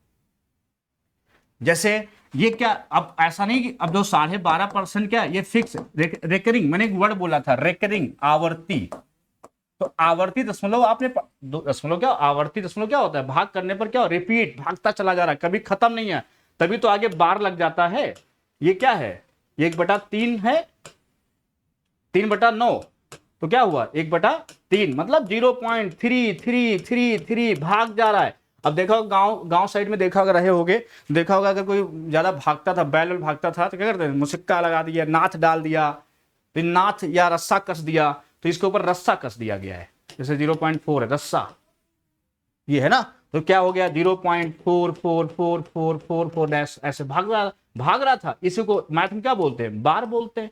जैसे ये क्या, अब ऐसा नहीं कि अब जो 12.5% क्या, ये फिक्स रेकरिंग, मैंने एक वर्ड बोला था रेकरिंग, आवर्ती। तो आवर्ती दशमलव, आपने दशमलव क्या, आवर्ती दशमलव क्या होता है, भाग करने पर क्या, रिपीट, भागता चला जा रहा है, कभी खत्म नहीं है, तभी तो आगे बार लग जाता है। ये क्या है, 1/3 है, 3/9, तो क्या हुआ, 1/3, मतलब 0.3333 भाग जा रहा है। अब देखो गांव साइड में देखा रहे होगे, देखा होगा अगर कोई ज्यादा भागता था, बैल भागता था, तो क्या करते हैं, मुसिक्का लगा दिया, नाथ डाल दिया, तो नाथ या रस्सा कस दिया, तो इसके ऊपर रस्सा कस दिया गया है। जैसे 0.4 है रस्सा, ये है ना, तो क्या हो गया, 0.444444 ऐसे भाग रहा था। इसी को मैथ में क्या बोलते हैं, बार बोलते हैं।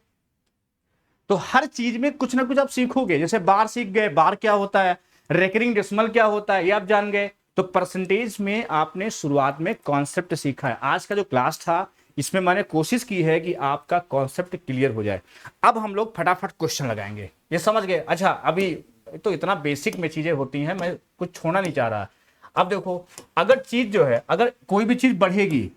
तो हर चीज में कुछ ना कुछ आप सीखोगे। जैसे बार सीख गए, बार क्या होता है, रेकरिंग डेसिमल क्या होता है, ये आप जान गए। तो परसेंटेज में आपने शुरुआत में कॉन्सेप्ट सीखा है। आज का जो क्लास था, इसमें मैंने कोशिश की है कि आपका कॉन्सेप्ट क्लियर हो जाए। अब हम लोग फटाफट क्वेश्चन लगाएंगे, ये समझ गए। अच्छा, अभी तो इतना बेसिक में चीजें होती हैं, मैं कुछ छोड़ना नहीं चाह रहा। अब देखो, अगर चीज जो है, अगर कोई भी चीज बढ़ेगी,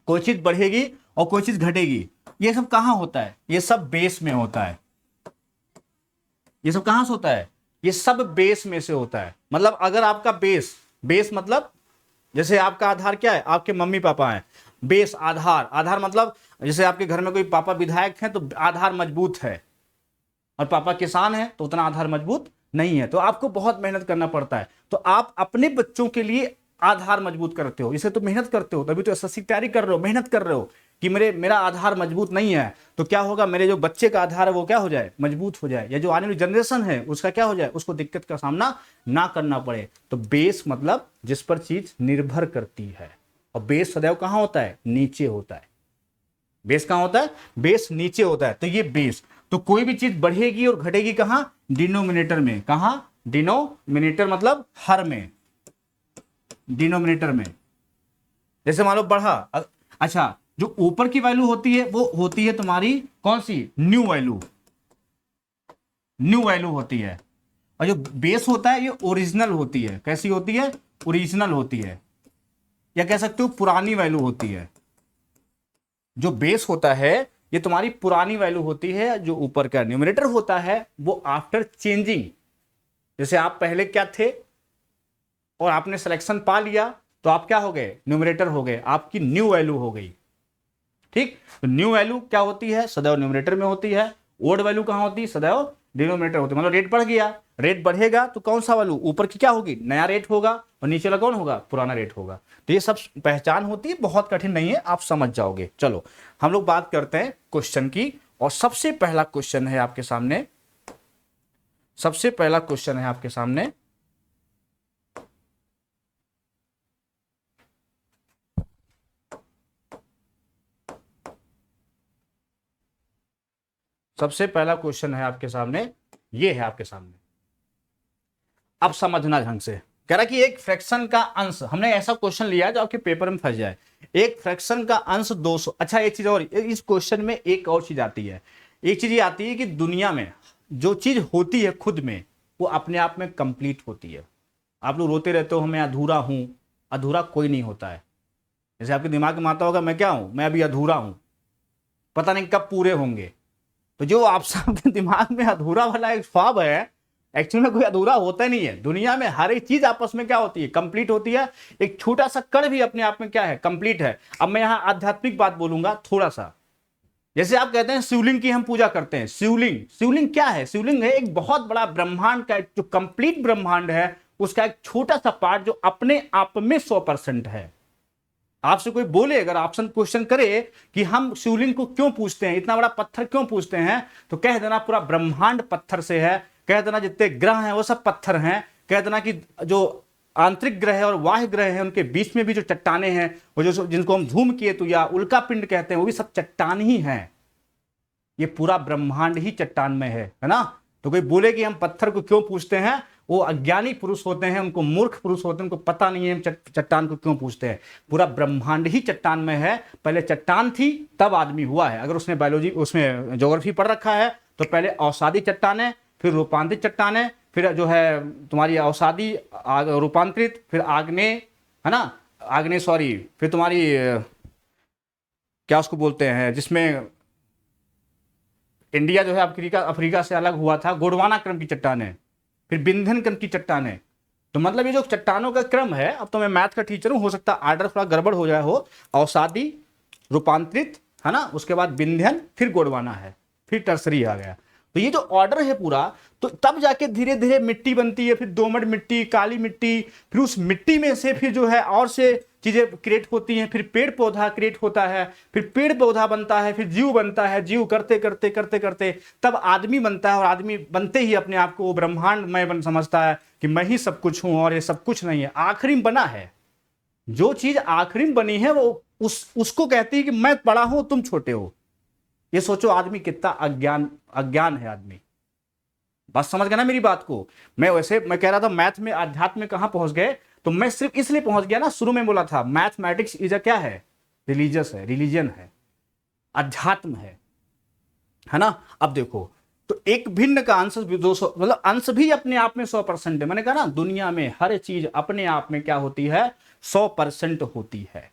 कोई चीज बढ़ेगी और कोई चीज घटेगी, ये सब कहां होता है, ये सब बेस में होता है। ये सब कहां से होता है, ये सब बेस में से होता है। मतलब अगर आपका बेस मतलब जैसे आपका आधार क्या है, आपके मम्मी पापा हैं, बेस आधार मतलब जैसे आपके घर में कोई पापा विधायक हैं तो आधार मजबूत है, और पापा किसान हैं तो उतना आधार मजबूत नहीं है, तो आपको बहुत मेहनत करना पड़ता है। तो आप अपने बच्चों के लिए आधार मजबूत करते हो, इसे तो मेहनत करते हो, तभी तो एसएससी तैयारी कर रहे हो, मेहनत कर रहे हो कि मेरा आधार मजबूत नहीं है तो क्या होगा, मेरे जो बच्चे का आधार है वो क्या हो जाए, मजबूत हो जाए, या जो आने वाली जनरेशन है उसका क्या हो जाए, उसको दिक्कत का सामना ना करना पड़े। तो बेस मतलब जिस पर चीज निर्भर करती है, और बेस सदैव कहां होता है, नीचे होता है। बेस कहां होता है, बेस नीचे होता है। तो ये बेस, तो कोई भी चीज बढ़ेगी और घटेगी कहां, डिनोमिनेटर में। कहां, डिनोमिनेटर मतलब हर में, डिनोमिनेटर में। जैसे मान लो बढ़ा, अच्छा जो ऊपर की वैल्यू होती है वो होती है तुम्हारी कौन सी, न्यू वैल्यू होती है, और जो बेस होता है ये ओरिजिनल होती है। कैसी होती है, ओरिजिनल होती है, या कह सकते हो पुरानी वैल्यू होती है। जो बेस होता है ये तुम्हारी पुरानी वैल्यू होती है, जो ऊपर का न्यूमरेटर होता है वो आफ्टर चेंजिंग, जैसे आप पहले क्या थे और आपने सिलेक्शन पा लिया तो आप क्या हो गए, न्यूमरेटर हो गए, आपकी न्यू वैल्यू हो गई। ठीक, तो न्यू वैल्यू क्या होती है, सदैव न्यूमरेटर में होती है। ओल्ड वैल्यू कहां होती है, सदैव डिनोमिनेटर होती है। मतलब रेट बढ़ गया, रेट बढ़ेगा तो कौन सा वैल्यू, ऊपर की क्या होगी, नया रेट होगा, और नीचे वाला कौन होगा, पुराना रेट होगा। तो ये सब पहचान होती है, बहुत कठिन नहीं है, आप समझ जाओगे। चलो हम लोग बात करते हैं क्वेश्चन की, और सबसे पहला क्वेश्चन है आपके सामने, सबसे पहला क्वेश्चन है आपके सामने, सबसे पहला क्वेश्चन है आपके सामने, ये है आपके सामने। अब समझना ढंग से, कह रहा कि एक फ्रैक्शन का अंश, हमने ऐसा क्वेश्चन लिया जो आपके पेपर में फंस जाए, एक फ्रैक्शन का अंश 200। अच्छा एक चीज और, इस क्वेश्चन में एक और चीज आती है, एक चीज ये आती है कि दुनिया में जो चीज होती है खुद में वो अपने आप में कंप्लीट होती है। आप लोग रोते रहते हो मैं अधूरा हूं, अधूरा कोई नहीं होता है। जैसे आपके दिमाग में आता होगा मैं क्या हूं, मैं अभी अधूरा हूं, पता नहीं कब पूरे होंगे। तो जो आप सबके दिमाग में अधूरा वाला एक ख्वाब है, एक्चुअली में कोई अधूरा होता नहीं है। दुनिया में हर एक चीज आपस में क्या होती है, कंप्लीट होती है। एक छोटा सा कण भी अपने आप में क्या है, कंप्लीट है। अब मैं यहां आध्यात्मिक बात बोलूंगा थोड़ा सा। जैसे आप कहते हैं शिवलिंग की हम पूजा करते हैं, शिवलिंग क्या है, शिवलिंग है एक बहुत बड़ा ब्रह्मांड का, जो कंप्लीट ब्रह्मांड है उसका एक छोटा सा पार्ट जो अपने आप में 100% है। आपसे कोई बोले, अगर ऑप्शन क्वेश्चन करे कि हम शिवलिंग को क्यों पूछते हैं, इतना बड़ा पत्थर क्यों पूछते हैं, तो कह देना पूरा ब्रह्मांड पत्थर से है, कह देना जितने ग्रह हैं वो सब पत्थर हैं, कह देना कि जो आंतरिक ग्रह और बाह्य ग्रह हैं उनके बीच में भी जो चट्टाने हैं वो जो जिनको हम धूमकेतु या उल्का पिंड कहते हैं वो भी सब चट्टान ही हैं। ये पूरा ब्रह्मांड ही चट्टान में है ना। तो कोई बोले कि हम पत्थर को क्यों पूछते हैं, वो अज्ञानी पुरुष होते हैं, उनको मूर्ख पुरुष होते हैं, उनको पता नहीं है हम चट्टान को क्यों पूछते हैं। पूरा ब्रह्मांड ही चट्टान में है। पहले चट्टान थी तब आदमी हुआ है। अगर उसने बायोलॉजी उसमें ज्योग्राफी पढ़ रखा है तो पहले अवसादी चट्टानें, फिर रूपांतरित चट्टानें, फिर जो है तुम्हारी अवसादी रूपांतरित, फिर आग्नेय है ना, आग्नेय सॉरी, फिर तुम्हारी क्या उसको बोलते हैं जिसमें इंडिया जो है अफ्रीका से अलग हुआ था, गोंडवाना क्रम की चट्टानें, फिर विंध्यन क्रम की चट्टानें। तो मतलब ये जो चट्टानों का क्रम है, अब तो मैं मैथ का टीचर हूं, हो सकता है आर्डर थोड़ा गड़बड़ हो जाए हो, अवसादी, रूपांतरित है ना, उसके बाद विंध्यन, फिर गोंडवाना है, फिर टर्सरी आ गया। तो ये जो ऑर्डर है पूरा, तो तब जाके धीरे धीरे मिट्टी बनती है, फिर दोमट मिट्टी, काली मिट्टी, फिर उस मिट्टी में से फिर जो है और से चीजें क्रिएट होती हैं, फिर पेड़ पौधा क्रिएट होता है, फिर पेड़ पौधा बनता है, फिर जीव बनता है, जीव करते करते करते करते तब आदमी बनता है, और आदमी बनते ही अपने आप को वो ब्रह्मांडमय बन समझता है कि मैं ही सब कुछ हूं और ये सब कुछ नहीं है। आखिरी में बना है, जो चीज आखिरी में बनी है वो उसको कहती है कि मैं बड़ा हूं तुम छोटे हो। ये सोचो आदमी कितना अज्ञान है आदमी। बस समझ गया ना मेरी बात को। मैं कह रहा था मैथ में अध्यात्म में कहां पहुंच गए, तो मैं सिर्फ इसलिए पहुंच गया ना, शुरू में बोला था मैथमेटिक्स इज अ क्या है, रिलीजियस है, रिलीजन है, अध्यात्म है ना। अब देखो, तो एक भिन्न का अंश 200, मतलब अंश भी अपने आप में 100% है। मैंने कहा ना दुनिया में हर चीज अपने आप में क्या होती है, 100% होती है।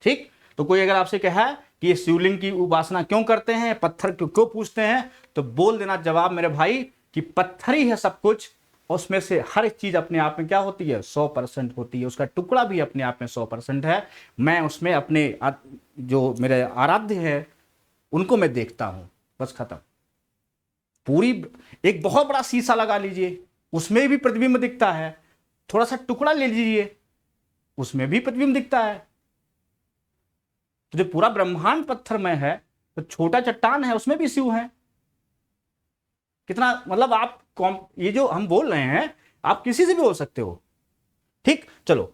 ठीक, तो कोई अगर आपसे कहा कि ये शिवलिंग की उपासना क्यों करते हैं, पत्थर क्यों पूछते हैं, तो बोल देना जवाब मेरे भाई कि पत्थर ही है सब कुछ, उसमें से हर एक चीज अपने आप में क्या होती है, 100% होती है, उसका टुकड़ा भी अपने आप में 100% है। मैं उसमें अपने जो मेरे आराध्य है उनको मैं देखता हूं, बस खत्म। पूरी एक बहुत बड़ा शीशा लगा लीजिए, उसमें भी प्रतिबिंब दिखता है, थोड़ा सा टुकड़ा ले लीजिए, उसमें भी प्रतिबिंब दिखता है। तो जो पूरा ब्रह्मांड पत्थर में है, तो छोटा चट्टान है उसमें भी शिव है। कितना मतलब आप ये जो हम बोल रहे हैं आप किसी से भी बोल सकते हो, ठीक। चलो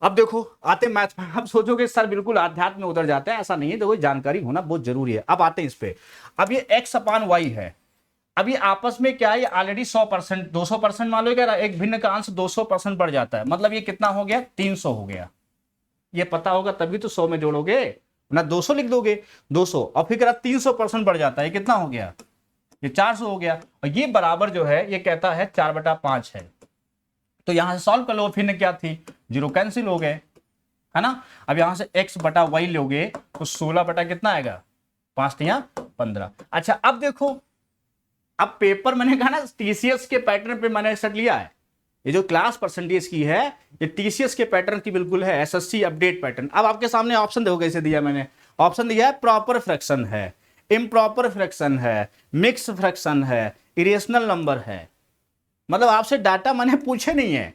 अब देखो आते मैथ में। आप सोचोगे सर बिल्कुल आध्यात्म में उतर जाते हैं, ऐसा नहीं है, देखो जानकारी होना बहुत जरूरी है। अब आते हैं इस पे। अब ये x अपान y है, अब ये आपस में क्या है, ये ऑलरेडी 100% 200% मान लो क्या, एक भिन्न का अंश 200% बढ़ जाता है, मतलब ये कितना हो गया, 300 हो गया। ये पता होगा तभी तो 100 में जोड़ोगे ना, 200 लिख दोगे 200, और फिर कह रहा 300% बढ़ जाता है, कितना हो गया, ये 400 हो गया। और ये बराबर जो है ये कहता है 4/5 है। तो यहां से सॉल्व कर लो, फिर क्या थी, 0 कैंसिल हो गए, है ना। अब यहां से x बटा वाई लोगे तो 16 बटा कितना आएगा, 5 या 15। अच्छा अब देखो, अब पेपर मैंने कहा ना टीसीएस के पैटर्न पे मैंने सेट लिया है, ये जो क्लास परसेंटेज की है ये टीसीएस के पैटर्न की बिल्कुल है, एसएससी अपडेट पैटर्न। अब आपके सामने ऑप्शन देखो कैसे दिया मैंने, ऑप्शन दिया है प्रॉपर फ्रैक्शन है, इम्प्रॉपर फ्रैक्शन है, मिक्स फ्रैक्शन है, इरेशनल नंबर है। मतलब आपसे डाटा मैंने पूछे नहीं है,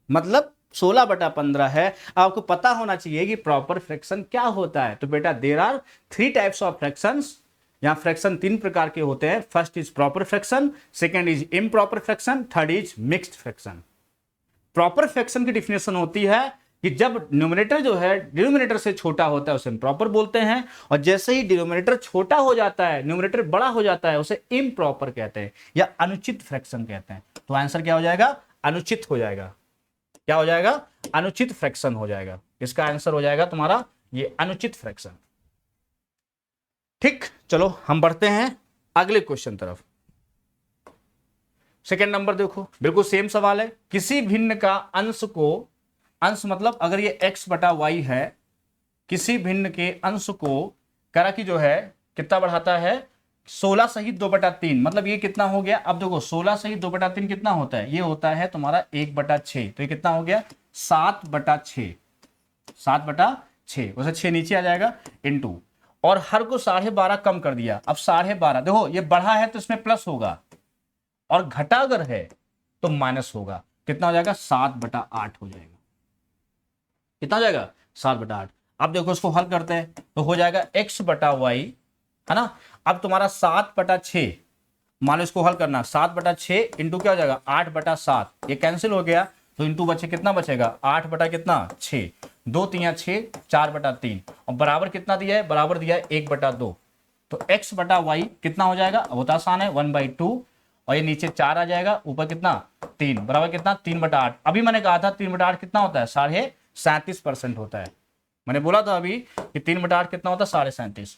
मतलब 16/15 है। आपको पता होना चाहिए कि प्रॉपर फ्रैक्शन क्या होता है। तो बेटा there are 3 types of fractions, यहां फ्रैक्शन 3 प्रकार के होते हैं। First is proper fraction, second is improper fraction, third is mixed fraction. Proper fraction की डिफिनेशन होती है कि जब न्यूमरेटर जो है डिनोमिनेटर से छोटा होता है उसे प्रॉपर बोलते हैं, और जैसे ही डिनोमिनेटर छोटा हो जाता है न्यूमरेटर बड़ा हो जाता है उसे इम्प्रॉपर कहते हैं या अनुचित फ्रैक्शन कहते हैं। तो आंसर क्या हो जाएगा, अनुचित हो जाएगा। क्या हो जाएगा, अनुचित फ्रैक्शन हो जाएगा। इसका आंसर हो जाएगा तुम्हारा ये अनुचित फ्रैक्शन। ठीक, चलो हम बढ़ते हैं अगले क्वेश्चन तरफ। सेकंड नंबर देखो, बिल्कुल सेम सवाल है। किसी भिन्न का अंश को, अंश मतलब अगर ये x बटा वाई है, किसी भिन्न के अंश को करा कि जो है कितना बढ़ाता है, 16 सहित 2/3, मतलब ये कितना हो गया। अब देखो 16 सहित 2/3 कितना होता है, ये होता है तुम्हारा 1/6, तो ये कितना हो गया 7/6, 7/6, वैसे 6 नीचे आ जाएगा इंटू, और हर को 12.5 कम कर दिया। अब 12.5 देखो ये बढ़ा है तो इसमें प्लस होगा, और घटा अगर है तो माइनस होगा। कितना हो जाएगा 7/8 हो जाएगा। कितना हो जाएगा 7/8। अब देखो इसको हल करते हैं तो हो जाएगा x बटा वाई, है ना। अब तुम्हारा 7/6, मान लो इसको हल करना, 7/6 इंटू क्या हो जाएगा 8/7, ये कैंसिल हो गया तो इंटू बचे, कितना बचेगा 8 बटा कितना 6, 2 3 6, 4/3, और बराबर कितना दिया है, बराबर दिया है 1/2। तो x बटा वाई कितना हो जाएगा, बहुत आसान है 1/2, और ये नीचे 4 आ जाएगा, ऊपर कितना 3, बराबर कितना 3/8। अभी मैंने कहा था 3/8 कितना होता है, 37.5% होता है। मैंने बोला था अभी कि 3/8 कितना होता है, 37.5।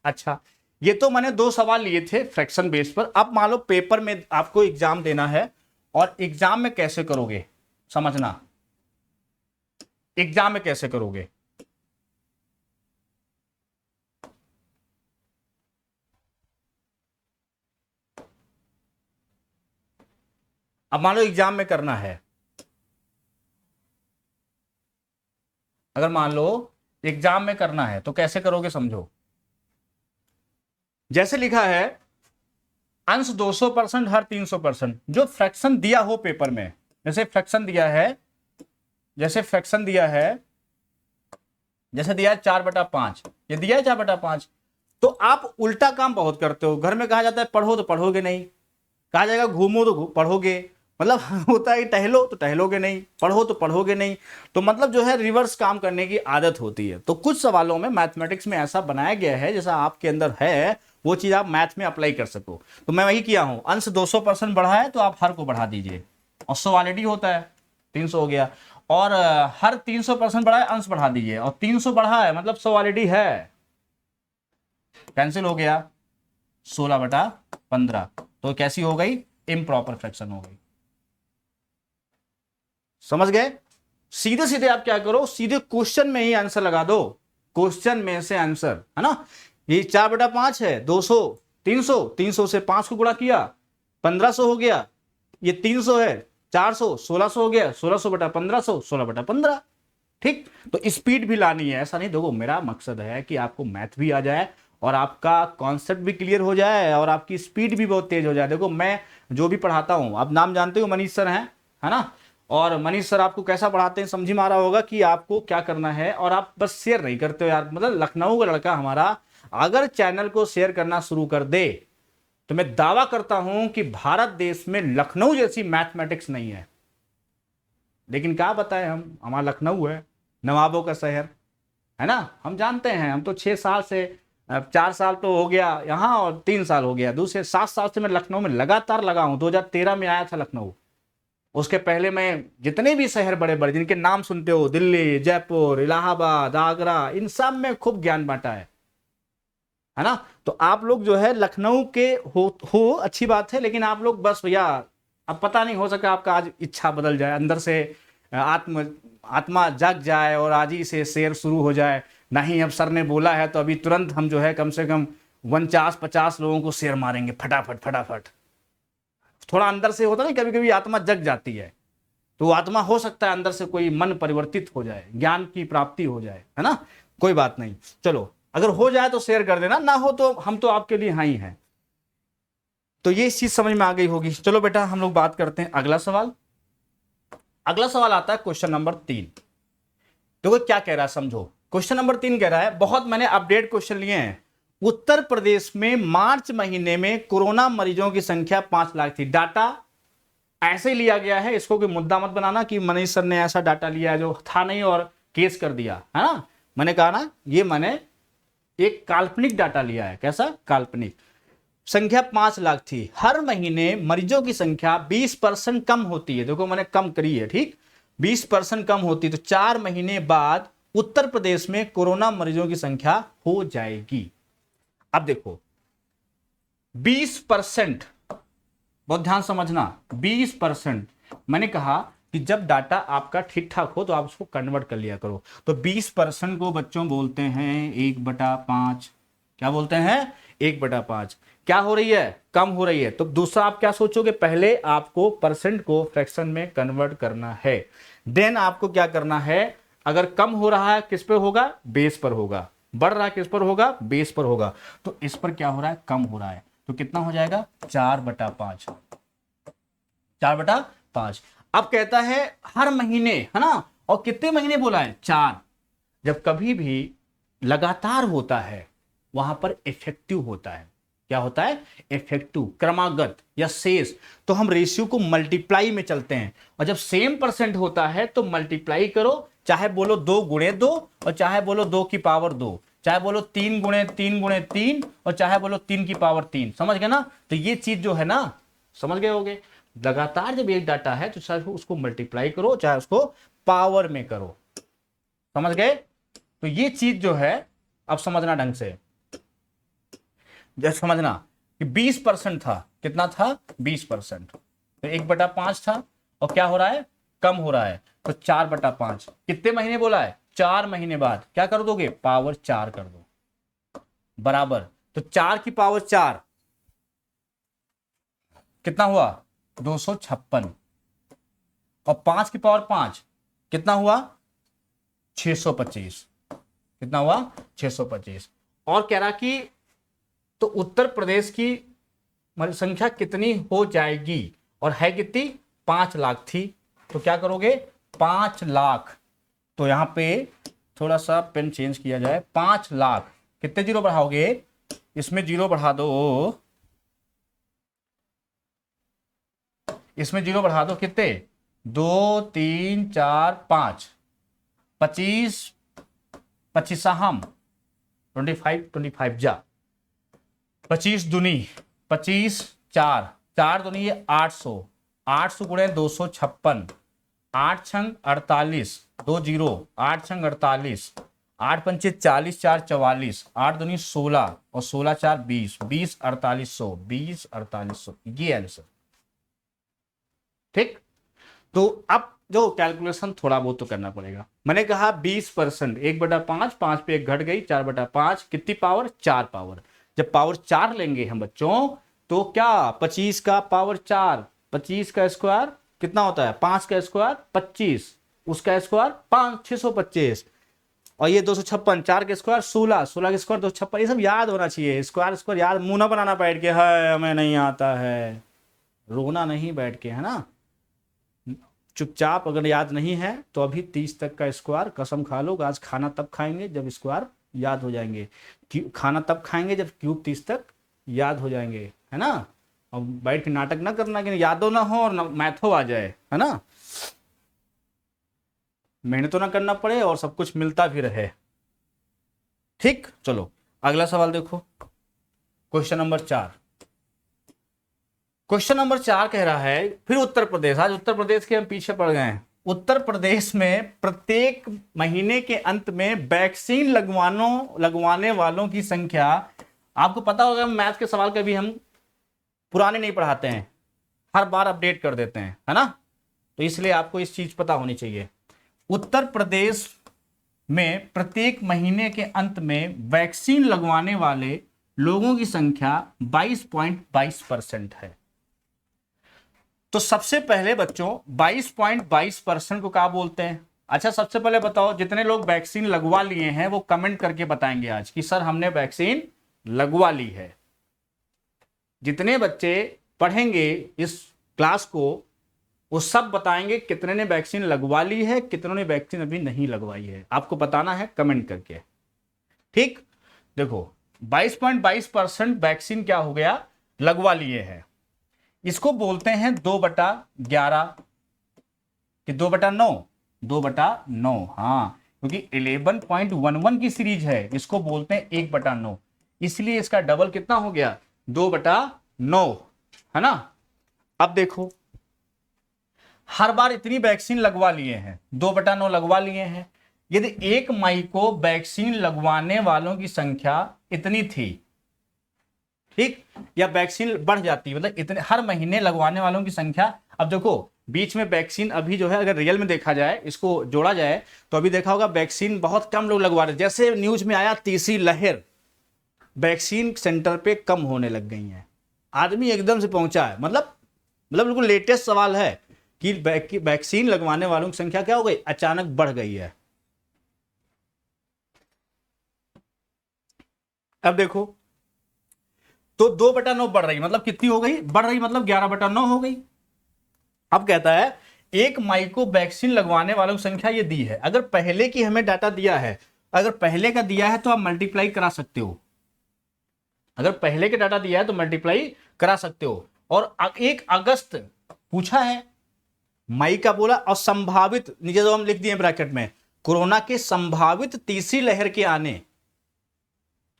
अच्छा ये तो मैंने 2 सवाल लिए थे फ्रैक्शन बेस पर। अब मान लो पेपर में आपको एग्जाम देना है, और एग्जाम में कैसे करोगे समझना, एग्जाम में कैसे करोगे। अब मान लो एग्जाम में करना है, अगर मान लो एग्जाम में करना है तो कैसे करोगे समझो। जैसे लिखा है अंश 200% हर 300%, जो फ्रैक्शन दिया हो पेपर में, जैसे फ्रैक्शन दिया है, जैसे फ्रैक्शन दिया है, जैसे दिया है 4/5, ये दिया है 4/5, तो आप उल्टा काम बहुत करते हो। घर में कहा जाता है पढ़ो तो पढ़ोगे नहीं, कहा जाएगा घूमो तो पढ़ोगे, मतलब होता है टहलो तो टहलोगे नहीं, पढ़ो तो पढ़ोगे नहीं। तो मतलब जो है रिवर्स काम करने की आदत होती है। तो कुछ सवालों में मैथमेटिक्स में ऐसा बनाया गया है, जैसा आपके अंदर है वो चीज आप मैथ में अप्लाई कर सको। तो मैं वही किया हूं, अंश 200% बढ़ा है तो आप हर को बढ़ा दीजिए, और 100 ऑलरेडी होता है 300 हो गया, और हर 300% बढ़ा है अंश बढ़ा दीजिए, और 300 बढ़ा है मतलब 100 ऑलरेडी है, कैंसिल हो गया 16/15। तो कैसी हो गई, इम्प्रॉपर फ्रैक्शन हो गई। समझ गए। सीधे सीधे आप क्या करो, सीधे क्वेश्चन में ही आंसर लगा दो, क्वेश्चन में से आंसर, है ना। ये 4/5 है, 200 300, 300 से 5 को गुणा किया 1500 हो गया, ये 300 है, 400, 1600 हो गया, 1600 बटा 1500, 16 बटा 15। ठीक, तो स्पीड भी लानी है, ऐसा नहीं। देखो मेरा मकसद है कि आपको मैथ भी आ जाए और आपका कॉन्सेप्ट भी क्लियर हो जाए और आपकी स्पीड भी बहुत तेज हो जाए। देखो मैं जो भी पढ़ाता हूं, आप नाम जानते हो, मनीष सर हैं, है ना। और मनीष सर आपको कैसा पढ़ाते हैं समझ में आ रहा होगा कि आपको क्या करना है। और आप बस शेयर नहीं करते हो यार, मतलब लखनऊ का लड़का हमारा अगर चैनल को शेयर करना शुरू कर दे तो मैं दावा करता हूं कि भारत देश में लखनऊ जैसी मैथमेटिक्स नहीं है। लेकिन क्या बताएं, हम हमारा लखनऊ है, नवाबों का शहर, है ना। हम जानते हैं, हम तो 6 साल से 4 साल तो हो गया यहाँ और 3 साल हो गया, दूसरे 7 साल से मैं लखनऊ में लगातार लगा हूं। 2013 में आया था लखनऊ, उसके पहले मैं जितने भी शहर बड़े बड़े जिनके नाम सुनते हो, दिल्ली, जयपुर, इलाहाबाद, आगरा, इन सब में खूब ज्ञान बांटा है ना। तो आप लोग जो है लखनऊ के हो अच्छी बात है, लेकिन आप लोग बस भैया, अब पता नहीं, हो सका आपका आज इच्छा बदल जाए, अंदर से आत्मा जाग जाए और आज ही से शेयर शुरू हो जाए। नहीं, अब सर ने बोला है तो अभी तुरंत हम जो है कम से कम 49-50 लोगों को शेयर मारेंगे फटाफट फटाफट। थोड़ा अंदर से होता है ना, कभी कभी आत्मा जग जाती है, तो आत्मा हो सकता है अंदर से कोई मन परिवर्तित हो जाए, ज्ञान की प्राप्ति हो जाए, है ना। कोई बात नहीं, चलो अगर हो जाए तो शेयर कर देना, ना हो तो हम तो आपके लिए हाँ ही हैं। तो ये चीज समझ में आ गई होगी। चलो बेटा हम लोग बात करते हैं अगला सवाल। अगला सवाल आता है क्वेश्चन नंबर 3। देखो क्या कह रहा है, समझो। क्वेश्चन नंबर 3 कह रहा है, बहुत मैंने अपडेट क्वेश्चन लिए हैं। उत्तर प्रदेश में मार्च महीने में कोरोना मरीजों की संख्या 5 लाख थी। डाटा ऐसे ही लिया गया है, इसको कोई मुद्दा मत बनाना कि मनीष सर ने ऐसा डाटा लिया जो था नहीं और केस कर दिया, है ना। मैंने कहा ना, ये मैंने एक काल्पनिक डाटा लिया है। कैसा काल्पनिक? संख्या 5 लाख थी। हर महीने मरीजों की संख्या 20% कम होती है। देखो मैंने कम करी है, ठीक, 20% कम होती है, तो 4 महीने बाद उत्तर प्रदेश में कोरोना मरीजों की संख्या हो जाएगी। अब देखो 20%, बहुत ध्यान समझना, 20%। मैंने कहा कि जब डाटा आपका ठीक ठाक हो तो आप उसको कन्वर्ट कर लिया करो। तो 20% को बच्चों बोलते हैं 1/5। क्या बोलते हैं? 1/5। क्या हो रही है? कम हो रही है। तो दूसरा आप क्या सोचोगे, पहले आपको परसेंट को फ्रैक्शन में कन्वर्ट करना है, देन आपको क्या करना है, अगर कम हो रहा है किस पे होगा? बेस पर होगा। बढ़ रहा है किस पर होगा? बेस पर होगा। तो इस पर क्या हो रहा है? कम हो रहा है, तो कितना हो जाएगा? 4/5। 4/5। अब कहता है हर महीने, है ना, और कितने महीने बोला है? 4। जब कभी भी लगातार होता है वहां पर इफेक्टिव होता है। क्या होता है? इफेक्टिव, क्रमागत या शेष। तो हम रेशियो को मल्टीप्लाई में चलते हैं, और जब सेम परसेंट होता है तो मल्टीप्लाई करो, चाहे बोलो 2 × 2 और चाहे बोलो 2⁻2, चाहे बोलो 3 × 3 और चाहे बोलो 3⁻3। समझ गए ना? तो ये चीज जो है ना, समझ गए होगे, लगातार जब एक डाटा है तो चाहे उसको मल्टीप्लाई करो चाहे उसको पावर में करो। समझ गए? तो ये चीज जो है अब समझना ढंग से, जैसे समझना कि 20% था। कितना था? 20%। तो 1/5 था, और क्या हो रहा है? कम हो रहा है, तो 4/5। कितने महीने बोला है? 4 महीने बाद क्या कर दोगे? पावर 4 कर दो, बराबर। तो 4⁻4 कितना हुआ? 256, और 5⁻5 कितना हुआ? 625। कितना हुआ? 625। और कह रहा कि तो उत्तर प्रदेश की संख्या कितनी हो जाएगी, और है कितनी? 5 लाख थी। तो क्या करोगे? 5 लाख। तो यहां पे थोड़ा सा पेन चेंज किया जाए। 5 लाख, कितने जीरो बढ़ाओगे? इसमें जीरो बढ़ा दो, इसमें जीरो बढ़ा दो। कितने? 2 3 4 5, 25 25 हम 25 जा 25 दूनी 25, 4 दूनी 800, 800 × 256, 8 छंग 48, 2 जीरो, 8 छंग 48, 8 पंचे 40, 4 44, 8 दूनी 16 और 16 4 20, 20 4800, 20 4800, ये आंसर। ठीक, तो अब जो कैलकुलेशन थोड़ा बहुत तो करना पड़ेगा। मैंने कहा 20%, 1/5, 5 पे 1 घट गई, 4/5। कितनी पावर? 4 पावर। जब पावर 4 लेंगे हम बच्चों, तो क्या 25 का पावर 4 25 का स्क्वायर कितना होता है, 5 का स्क्वायर 25, उसका स्क्वायर 5 625, और ये 256, 4 के स्क्वायर 16, 16 के स्क्वायर 256। ये सब याद होना चाहिए, स्क्वायर स्क्वायर याद, मुंह ना बनाना बैठ के है हमें नहीं आता है, रोना नहीं बैठ के, है ना। चुपचाप, अगर याद नहीं है तो अभी 30 तक का स्क्वायर कसम खा लो, आज खाना तब खाएंगे जब स्क्वायर याद हो जाएंगे, खाना तब खाएंगे जब क्यूब 30 तक याद हो जाएंगे, है ना। और बैठ के नाटक ना करना कि यादो ना हो और मैथो आ जाए, है ना, मेहनत ना करना पड़े और सब कुछ मिलता भी रहे। ठीक, चलो अगला सवाल देखो, क्वेश्चन नंबर 4। क्वेश्चन नंबर 4 कह रहा है, फिर उत्तर प्रदेश, आज उत्तर प्रदेश के हम पीछे पड़ गए हैं। उत्तर प्रदेश में प्रत्येक महीने के अंत में वैक्सीन लगवाने वालों की संख्या, आपको पता होगा मैथ के सवाल कभी हम पुराने नहीं पढ़ाते हैं, हर बार अपडेट कर देते हैं, है ना, तो इसलिए आपको इस चीज पता होनी चाहिए। उत्तर प्रदेश में प्रत्येक महीने के अंत में वैक्सीन लगवाने वाले लोगों की संख्या 22.22% है। तो सबसे पहले बच्चों 22.22% को क्या बोलते हैं? अच्छा, सबसे पहले बताओ जितने लोग वैक्सीन लगवा लिए हैं वो कमेंट करके बताएंगे आज कि सर हमने वैक्सीन लगवा ली है। जितने बच्चे पढ़ेंगे इस क्लास को वो सब बताएंगे कितने ने वैक्सीन लगवा ली है, कितनों ने वैक्सीन अभी नहीं लगवाई है, आपको बताना है कमेंट करके। ठीक, देखो 22.22% वैक्सीन क्या हो गया, लगवा लिए हैं। इसको बोलते हैं 2/11 कि 2/9, 2/9, हाँ, क्योंकि 11.11 की सीरीज है, इसको बोलते हैं 1/9, इसलिए इसका डबल कितना हो गया, 2/9, है ना। अब देखो हर बार इतनी वैक्सीन लगवा लिए हैं, 2/9 लगवा लिए हैं। यदि 1 मई को वैक्सीन लगवाने वालों की संख्या इतनी थी, ठीक, या वैक्सीन बढ़ जाती, मतलब इतने हर महीने लगवाने वालों की संख्या, अब देखो बीच में वैक्सीन अभी जो है अगर रियल में देखा जाए, इसको जोड़ा जाए तो अभी देखा होगा वैक्सीन बहुत कम लोग लगवा रहे, जैसे न्यूज में आया तीसरी लहर, वैक्सीन सेंटर पे कम होने लग गई है, आदमी एकदम से पहुंचा है, मतलब बिल्कुल लेटेस्ट सवाल है कि वैक्सीन लगवाने वालों की संख्या क्या हो गई, अचानक बढ़ गई है। अब देखो तो 2/9 बढ़ रही, मतलब कितनी हो गई, बढ़ रही, मतलब 11/9 हो गई। अब कहता है 1 मई को वैक्सीन लगवाने वालों की संख्या ये दी है, अगर पहले की हमें डाटा दिया है, अगर पहले का दिया है तो आप मल्टीप्लाई करा सकते हो, अगर पहले के डाटा दिया है तो मल्टीप्लाई करा सकते हो। और 1 अगस्त पूछा है, मई का बोला, और संभावित नीचे जो हम लिख दिए ब्रैकेट में, कोरोना के संभावित तीसरी लहर के आने,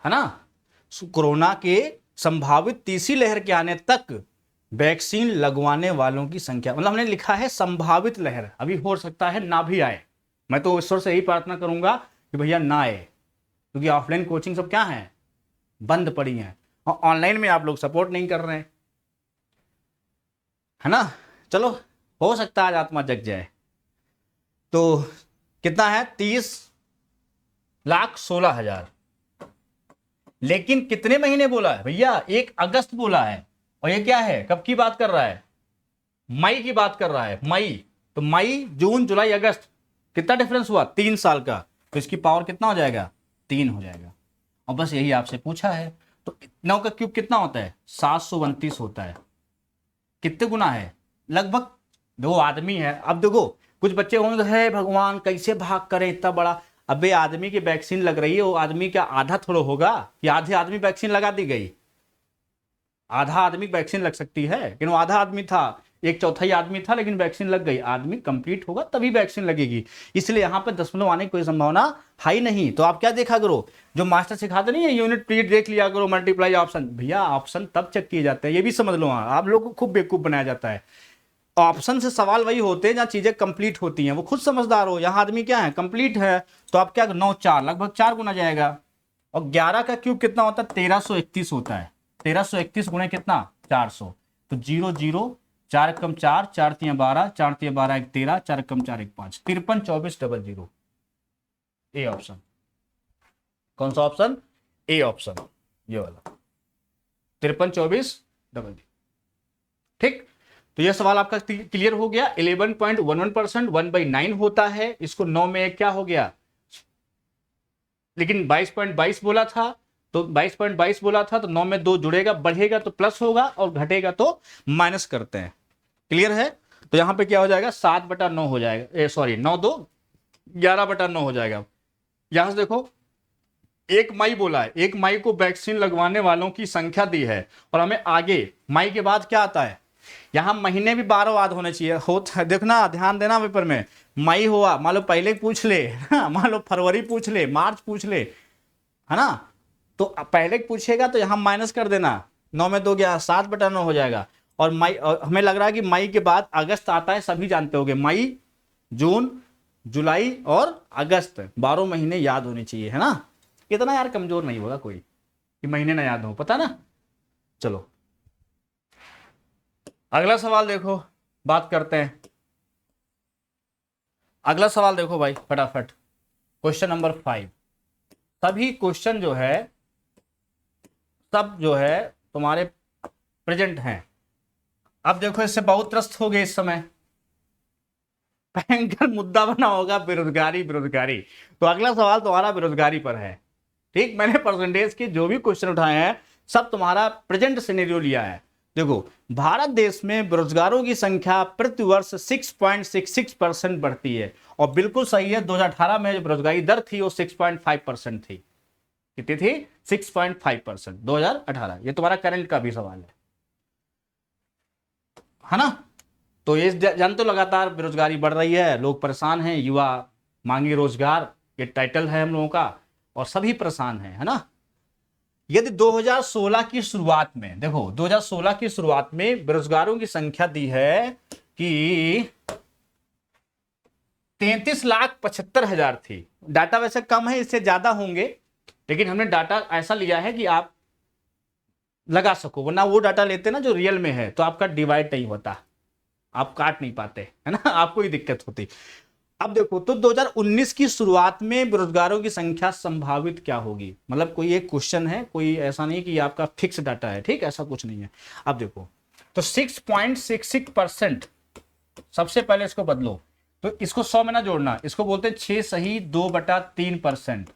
है ना, कोरोना के संभावित तीसरी लहर के आने तक वैक्सीन लगवाने वालों की संख्या, मतलब हमने लिखा है संभावित लहर, अभी हो सकता है ना भी आए, मैं तो ईश्वर से यही प्रार्थना करूंगा कि भैया ना आए, क्योंकि ऑफलाइन कोचिंग सब क्या है, बंद पड़ी हैं, और ऑनलाइन में आप लोग सपोर्ट नहीं कर रहे हैं, है ना। चलो हो सकता है आज आत्मा जग जाए। तो कितना है, 30,16,000, लेकिन कितने महीने बोला है भैया, 1 अगस्त बोला है, और ये क्या है, कब की बात कर रहा है, मई की बात कर रहा है, मई, तो मई जून जुलाई अगस्त, कितना डिफरेंस हुआ, 3 साल का, तो इसकी पावर कितना हो जाएगा, 3 हो जाएगा। और बस यही आपसे पूछा है। तो 9 का क्यूब कितना होता है, 729 होता है, कितने गुना है, लगभग 2 आदमी है। अब देखो कुछ बच्चे होंगे, है भगवान कैसे भाग करे इतना बड़ा, अबे आदमी की वैक्सीन लग रही है, वो आदमी क्या आधा थोड़ा होगा कि आधे आदमी वैक्सीन लगा दी गई, आधा आदमी वैक्सीन लग सकती है, लेकिन वो आधा आदमी था, 1/4 आदमी था, लेकिन वैक्सीन लग गई, आदमी कंप्लीट होगा तभी वैक्सीन लगेगी, इसलिए यहां पर दशमलव आने की कोई संभावना है ही नहीं। तो आप क्या देखा करो, जो मास्टर सिखाते नहीं है यूनिट पीरियड देख लिया करो, मल्टीप्लाई ऑप्शन, भैया ऑप्शन तब चेक किए जाते हैं, ये भी समझ लो, आप लोग को खूब बेवकूफ बनाया जाता है, ऑप्शन से सवाल वही होते हैं जहां चीजें कंप्लीट होती हैं, वो खुद समझदार हो, यहां आदमी क्या है, कंप्लीट है, तो आप क्या 9 4 लगभग 4 गुना जाएगा। और 11 का क्यूब कितना होता है, 1331 होता है, 1331 गुणे कितना, 400, तो 0 0 4 कम 4 4 3 12 4 3 12 1 13 4 कम 4 1 5 53 24 00, ए ऑप्शन, कौन सा ऑप्शन, ए ऑप्शन, ये वाला 53 24 00, ठीक। तो यह सवाल आपका क्लियर हो गया। 11.11% 1/9 होता है, इसको 9 में एक क्या हो गया, लेकिन 22.22 बोला था, तो 22.22 बोला था, तो 9 में 2 जुड़ेगा, बढ़ेगा तो प्लस होगा और घटेगा तो माइनस करते हैं। क्लियर है? तो यहां पे क्या हो जाएगा, 7/9 हो जाएगा, सॉरी 9 2 11/9 हो जाएगा। यहां से देखो 1 मई बोला है, 1 मई को वैक्सीन लगवाने वालों की संख्या दी है, और हमें आगे मई के बाद क्या आता है, यहां महीने भी 12 बाद होने चाहिए, हो देखना, ध्यान देना पेपर में। मई हुआ, मान लो पहले पूछ ले, मान लो फरवरी पूछ ले, मार्च पूछ ले, है ना, तो पहले पूछेगा तो यहां माइनस कर देना, 9 में 2 गया, 7/9 हो जाएगा। और मई, हमें लग रहा है कि मई के बाद अगस्त आता है, सभी जानते होंगे, मई, जून, जुलाई और अगस्त, 12 महीने याद होने चाहिए, है ना। इतना यार कमजोर नहीं होगा कोई कि महीने ना याद हो, पता ना। चलो अगला सवाल देखो, बात करते हैं। अगला सवाल देखो भाई फटाफट, क्वेश्चन नंबर 5। सभी क्वेश्चन जो है, सब जो है तुम्हारे प्रेजेंट हैं। अब देखो इससे बहुत त्रस्त हो गए इस समय, भयंकर मुद्दा बना होगा बेरोजगारी, बेरोजगारी। तो अगला सवाल तुम्हारा बेरोजगारी पर है। ठीक, मैंने परसेंटेज के जो भी क्वेश्चन उठाए हैं सब तुम्हारा प्रेजेंट सिनेरियो लिया है। देखो भारत देश में बेरोजगारों की संख्या प्रति वर्ष 6.66% बढ़ती है, और बिल्कुल सही है, 2018 में जो बेरोजगारी दर थी वो 6.5% थी। कितनी थी? 6.5% 2018। ये तुम्हारा करंट का भी सवाल है ना। तो ये जानते हो लगातार बेरोजगारी बढ़ रही है, लोग परेशान हैं, युवा मांगे रोजगार, ये टाइटल है हम लोगों का, और सभी परेशान हैं, है ना। यदि 2016 की शुरुआत में, देखो 2016 की शुरुआत में बेरोजगारों की संख्या दी है कि 33,75,000 थी। डाटा वैसे कम है, इससे ज्यादा होंगे, लेकिन हमने डाटा ऐसा लिया है कि आप लगा सको, वरना वो डाटा लेते ना जो रियल में है तो आपका डिवाइड नहीं होता, आप काट नहीं पाते, है ना, आपको ही दिक्कत होती। अब देखो तो 2019 की शुरुआत में बेरोजगारों की संख्या संभावित क्या होगी, मतलब कोई एक क्वेश्चन है, कोई ऐसा नहीं कि आपका फिक्स डाटा है, ठीक, ऐसा कुछ नहीं है। अब देखो तो 6.66%, सबसे पहले इसको बदलो, तो इसको 100 में ना जोड़ना, इसको बोलते हैं 6 सही 2/3%,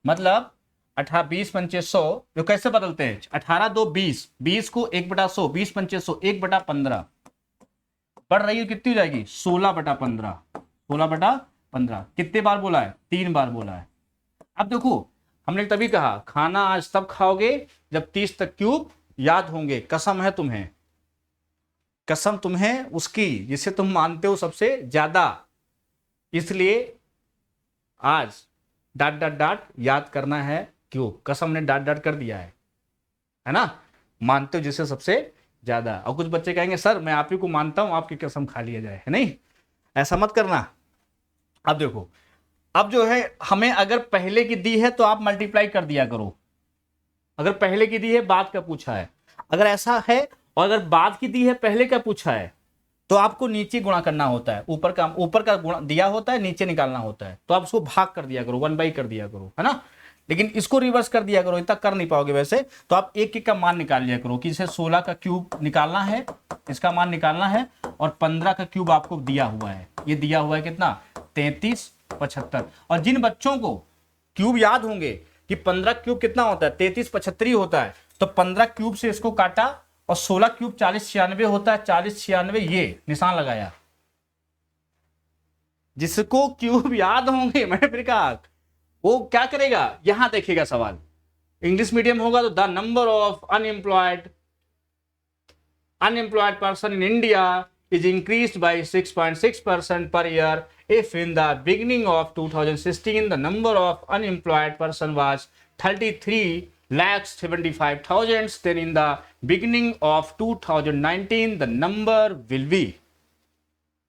मतलब 18 20 पंचे 100, तो कैसे बदलते हैं, 18 2 20, 20 को 1/100, 20 पंचे 100, 1/15, बढ़ रही है कितनी हो जाएगी, 16/15, 16/15। कितने बार बोला है, 3 बार बोला है। अब देखो हमने तभी कहा खाना आज तब खाओगे जब 30 तक क्यूब याद होंगे, कसम है तुम्हें, कसम तुम्हें उसकी जिसे तुम मानते हो सबसे ज्यादा, इसलिए आज डाट डाट डाट याद करना है, क्यों, कसम ने डाट डाट कर दिया है ना, मानते हो जिसे सबसे ज्यादा। और कुछ बच्चे कहेंगे सर मैं आप ही को मानता हूं, आपकी कसम खा लिया जाए, है नहीं, ऐसा मत करना। अब देखो, अब जो है हमें अगर पहले की दी है तो आप मल्टीप्लाई कर दिया करो, अगर पहले की दी है बाद का पूछा है, अगर ऐसा है, और अगर बाद की दी है पहले का पूछा है, तो आपको नीचे गुणा करना होता है, ऊपर का गुणा दिया होता है, नीचे निकालना होता है, तो आप उसको भाग कर दिया करो, 1/, कर दिया करो, है ना। लेकिन इसको रिवर्स कर दिया करो, इतना कर नहीं पाओगे वैसे, तो आप एक एक का मान निकाल लिया करो कि इसे 16 का क्यूब निकालना है, इसका मान निकालना है, और 15 का क्यूब आपको दिया हुआ है, ये दिया हुआ है कितना, 3375। और जिन बच्चों को क्यूब याद होंगे कि 15 क्यूब कितना होता है, 3375 होता है, तो 15 क्यूब से इसको काटा, और 16 क्यूब 4096 होता है, 4096 ये निशान लगाया। जिसको क्यूब याद होंगे, मैंने फिर कहा वो क्या करेगा, यहां देखेगा सवाल, इंग्लिश मीडियम होगा तो the number of unemployed person in India is increased by 6.6% per year. If in the beginning of 2016 the number of unemployed person was 33,75,000, then in the beginning of 2019 the number will be,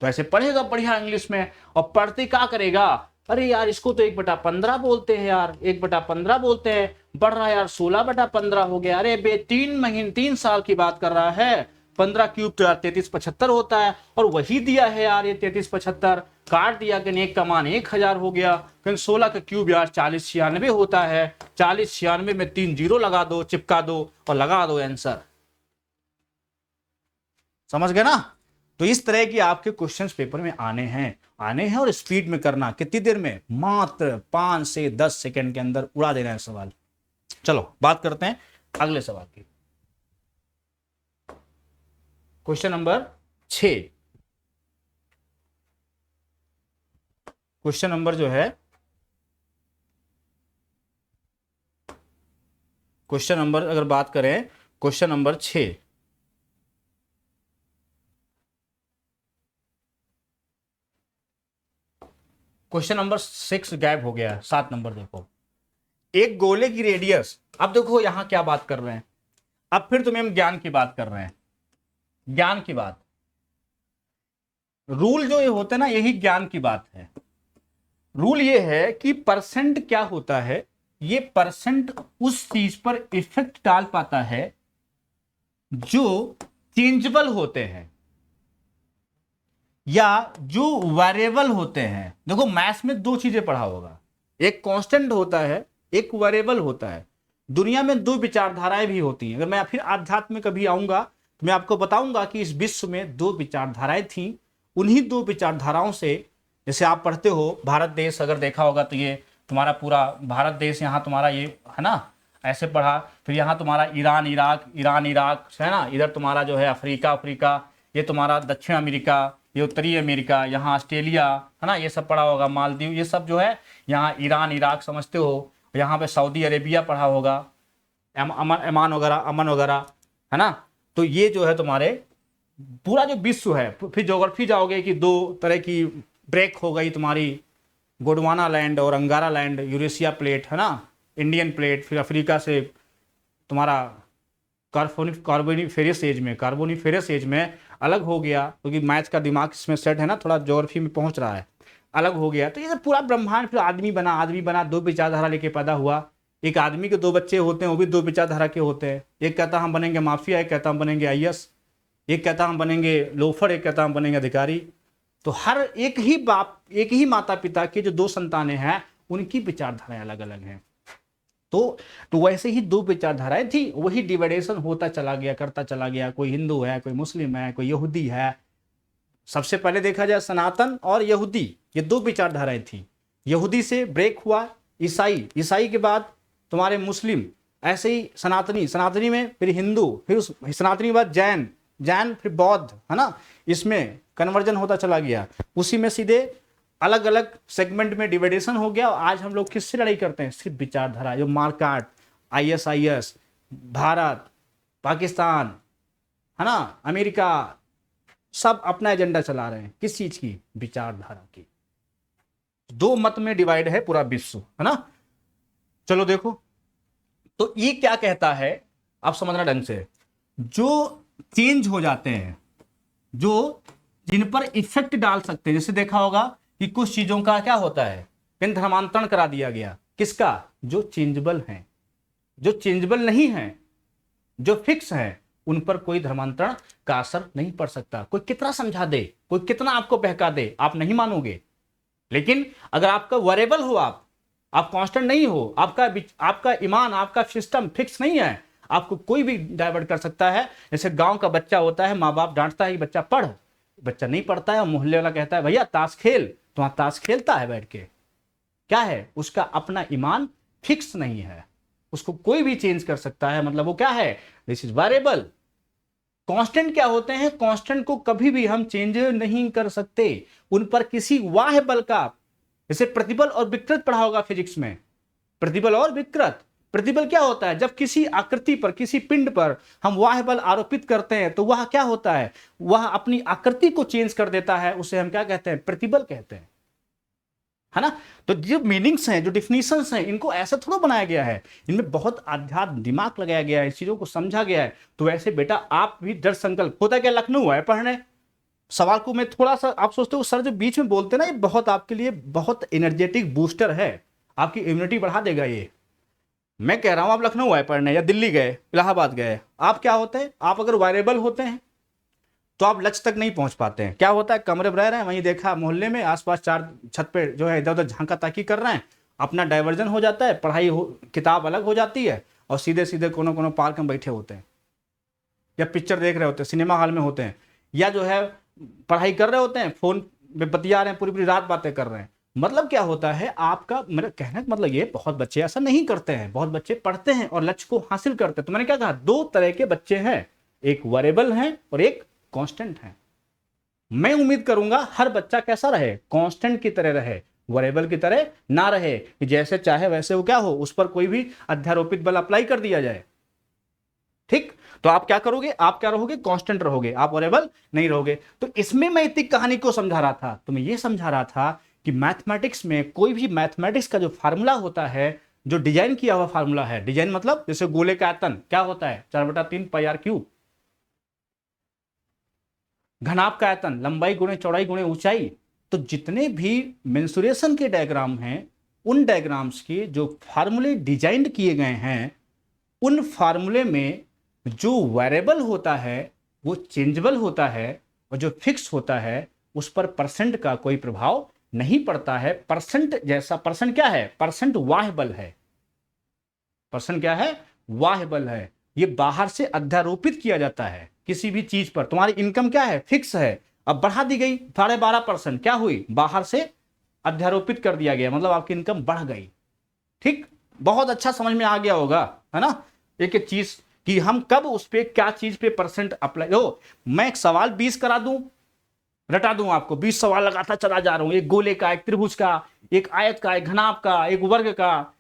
तो ऐसे पढ़ेगा बढ़िया English में, और पढ़ते क्या करेगा, अरे यार इसको तो 1/15 बोलते हैं यार, 1/15 बोलते हैं, बढ़ रहा है यार 16/15 हो गया, अरे बे 3 साल की बात कर रहा है, 15 क्यूब तो यार 3375 होता है, और वही दिया है यार ये 3375, काट दिया कि एक का मान 1000 हो गया, क्योंकि 16 का क्यूब यार 4096 होता है, 4096 में 3 जीरो लगा दो, चिपका दो और लगा दो आंसर। समझ गए ना। तो इस तरह की आपके क्वेश्चंस पेपर में आने हैं और स्पीड में करना। कितनी देर में? मात्र 5 से 10 सेकंड के अंदर उड़ा देना है सवाल। चलो बात करते हैं अगले सवाल की। Question number 6। क्वेश्चन नंबर जो है, क्वेश्चन नंबर अगर बात करें, क्वेश्चन नंबर 6। क्वेश्चन नंबर 6 गायब हो गया। 7 नंबर देखो, एक गोले की रेडियस। अब देखो यहां क्या बात कर रहे हैं, अब फिर तुम्हें हम ज्ञान की बात कर रहे हैं, ज्ञान की बात। रूल जो ये होते हैं ना, यही ज्ञान की बात है। रूल ये है कि परसेंट क्या होता है, ये परसेंट उस चीज पर इफेक्ट डाल पाता है जो चेंजेबल होते हैं या जो वेरिएबल होते हैं। देखो मैथ्स में दो चीजें पढ़ा होगा, एक कांस्टेंट होता है, एक वेरिएबल होता है। दुनिया में दो विचारधाराएं भी होती हैं। अगर मैं फिर आध्यात्म में कभी आऊंगा तो मैं आपको बताऊंगा कि इस विश्व में दो विचारधाराएं थी। उन्हीं दो विचारधाराओं से, जैसे आप पढ़ते हो भारत देश, अगर देखा होगा तो ये तुम्हारा पूरा भारत देश, यहाँ तुम्हारा ये है ना, ऐसे पढ़ा। फिर यहाँ तुम्हारा ईरान इराक, ईरान इराक है ना, इधर तुम्हारा जो है अफ्रीका अफ्रीका, ये तुम्हारा दक्षिण अमेरिका, ये उत्तरी अमेरिका, यहाँ ऑस्ट्रेलिया है ना, ये सब पढ़ा होगा। मालदीव, ये सब जो है यहाँ ईरान इराक समझते हो। यहाँ पे सऊदी अरेबिया पढ़ा होगा, अमान वगैरह, अमन वगैरह है ना। तो ये जो है तुम्हारे पूरा जो विश्व है। फिर ज्योग्राफी जाओगे कि दो तरह की ब्रेक हो गई तुम्हारी, गोंडवाना लैंड और अंगारा लैंड, यूरेशिया प्लेट है ना, इंडियन प्लेट। फिर अफ्रीका से तुम्हारा कार्बोनिफेरस एज में अलग हो गया, क्योंकि मैथ्स का दिमाग इसमें सेट है ना, थोड़ा ज्योग्राफी में पहुंच रहा है, अलग हो गया। तो ये पूरा ब्रह्मांड, फिर आदमी बना, दो विचारधारा लेके पैदा हुआ। एक आदमी के दो बच्चे होते हैं, वो भी दो विचारधारा के होते हैं। एक कहता हम बनेंगे माफिया, एक कहता हम बनेंगे आईएएस, एक कहता हम बनेंगे लोफर, एक कहता हम बनेंगे अधिकारी। तो हर एक ही बाप, एक ही माता पिता के जो दो संतानें हैं, उनकी विचारधाराएं अलग अलग हैं। तो वैसे ही दो विचारधाराएं थी, वही डिवाइडेशन होता चला गया, करता चला गया। कोई हिंदू है, कोई मुस्लिम है, कोई यहूदी है। सबसे पहले देखा जाए सनातन और यहूदी, ये दो विचारधाराएं थी। यहूदी से ब्रेक हुआ ईसाई, ईसाई के बाद तुम्हारे मुस्लिम, ऐसे ही सनातनी में फिर हिंदू, फिर उस सनातनी के बाद जैन फिर बौद्ध है ना, इसमें कन्वर्जन होता चला गया। उसी में सीधे अलग अलग सेगमेंट में डिवाइडेशन हो गया। और आज हम लोग किससे लड़ाई करते हैं? सिर्फ विचारधारा, जो मार्केट, आईएसआईएस, भारत, पाकिस्तान है ना, अमेरिका, सब अपना एजेंडा चला रहे हैं। किस चीज की? विचारधारा की। दो मत में डिवाइड है पूरा विश्व है ना। चलो देखो, तो ये क्या कहता है, आप समझना ढंग से। जो चेंज हो जाते हैं, जो जिन पर इफेक्ट डाल सकते हैं, जैसे देखा होगा कि कुछ चीजों का क्या होता है, पिन धर्मांतरण करा दिया गया। किसका? जो चेंजेबल हैं। जो चेंजेबल नहीं है, जो फिक्स है, उन पर कोई धर्मांतरण का असर नहीं पड़ सकता। कोई कितना समझा दे, कोई कितना आपको बहका दे, आप नहीं मानोगे। लेकिन अगर आपका वेरिएबल हो, आप कांस्टेंट नहीं हो, आपका ईमान, आपका सिस्टम फिक्स नहीं है, आपको कोई भी डाइवर्ट कर सकता है। जैसे गांव का बच्चा होता है, माँ बाप डांटता है कि बच्चा पढ़, बच्चा नहीं पढ़ता है, और मोहल्ले वाला कहता है भैया ताश खेल, तो वहां ताश खेलता है बैठ के। क्या है? उसका अपना ईमान फिक्स नहीं है, उसको कोई भी चेंज कर सकता है। मतलब वो क्या है? This is variable. कांस्टेंट क्या होते हैं? कांस्टेंट को कभी भी हम चेंज नहीं कर सकते, उन पर किसी बाह्य बल का, जैसे प्रतिबल और विकृत पढ़ा होगा फिजिक्स में, प्रतिबल और विकृत। प्रतिबल क्या होता है? जब किसी आकृति पर, किसी पिंड पर हम बाह्य बल आरोपित करते हैं, तो वह क्या होता है? वह अपनी आकृति को चेंज कर देता है, उसे हम क्या कहते हैं? प्रतिबल कहते हैं, है ना। तो जो मीनिंग्स हैं, जो डिफिनीशंस हैं, इनको ऐसा थोड़ा बनाया गया है, इनमें बहुत आध्यात्म दिमाग लगाया गया है, इस चीजों को समझा गया है। तो वैसे बेटा आप भी दृढ़ संकल्प, होता क्या लखनऊ है पढ़ने, सवाल को मैं थोड़ा सा, आप सोचते हो सर जो बीच में बोलते हैं ना, ये बहुत आपके लिए बहुत एनर्जेटिक बूस्टर है, आपकी इम्यूनिटी बढ़ा देगा ये। मैं कह रहा हूं आप लखनऊ आए पढ़ने या दिल्ली गए, इलाहाबाद गए, आप क्या होते हैं? आप अगर वायरेबल होते हैं तो आप लक्ष्य तक नहीं पहुंच पाते हैं। क्या होता है? कमरे में रह रहे हैं, वहीं देखा मोहल्ले में आसपास चार छत पे जो है इधर उधर झांका ताकी कर रहे हैं, अपना डाइवर्जन हो जाता है, पढ़ाई किताब अलग हो जाती है, और सीधे सीधे कोनो पार्क में बैठे होते हैं या पिक्चर देख रहे होते हैं, सिनेमा हॉल में होते हैं। या जो है पढ़ाई कर रहे होते हैं, फोन में बतिया रहे हैं, पूरी पूरी रात बातें कर रहे हैं। मतलब क्या होता है आपका, मेरा कहने का मतलब ये, बहुत बच्चे ऐसा नहीं करते हैं, बहुत बच्चे पढ़ते हैं और लक्ष्य को हासिल करते हैं। तो मैंने क्या कहा, दो तरह के बच्चे हैं, एक वेरिएबल है और एक कांस्टेंट है। मैं उम्मीद करूंगा हर बच्चा कैसा रहे, कांस्टेंट की तरह रहे, वेरिएबल की तरह ना रहे कि जैसे चाहे वैसे वो क्या हो, उस पर कोई भी अध्यारोपित बल अप्लाई कर दिया जाए। ठीक, तो आप क्या करोगे, आप क्या रहोगे, कांस्टेंट रहोगे, आप वेरिएबल नहीं रहोगे। तो इसमें मैं इतनी कहानी को समझा रहा था, तो मैं ये समझा रहा था कि मैथमेटिक्स में कोई भी मैथमेटिक्स का जो फार्मूला होता है, जो डिजाइन किया हुआ फार्मूला है, डिजाइन मतलब जैसे गोले का आयतन क्या होता है, 4/3 पाई आर क्यूब। घनाभ का आयतन लंबाई गुणे चौड़ाई गुणे ऊंचाई। तो जितने भी मेंसुरेशन के डायग्राम हैं, उन डायग्राम्स के जो फार्मूले डिजाइन किए गए हैं, उन फार्मूले में जो वेरिएबल होता है वो चेंजेबल होता है, और जो फिक्स होता है उस पर परसेंट का कोई प्रभाव नहीं पड़ता है। परसेंट जैसा, परसेंट क्या है, परसेंट वाह्य बल है। परसेंट क्या है, वाह्य बल है। ये बाहर से अध्यारोपित किया जाता है किसी भी चीज पर। तुम्हारी इनकम क्या है, फिक्स है, अब बढ़ा दी गई 12.5%, क्या हुई, बाहर से अध्यारोपित कर दिया गया, मतलब आपकी इनकम बढ़ गई। ठीक, बहुत अच्छा समझ में आ गया होगा, है ना, एक एक चीज कि हम कब उस पे क्या चीज पे परसेंट अप्लाई हो। मैं एक सवाल 20 करा दूं, रटा दूं आपको, 20 सवाल लगाता चला जा रहा हूं, एक गोले का, एक त्रिभुज का, एक आयत का, एक घनाभ का, एक वर्ग का,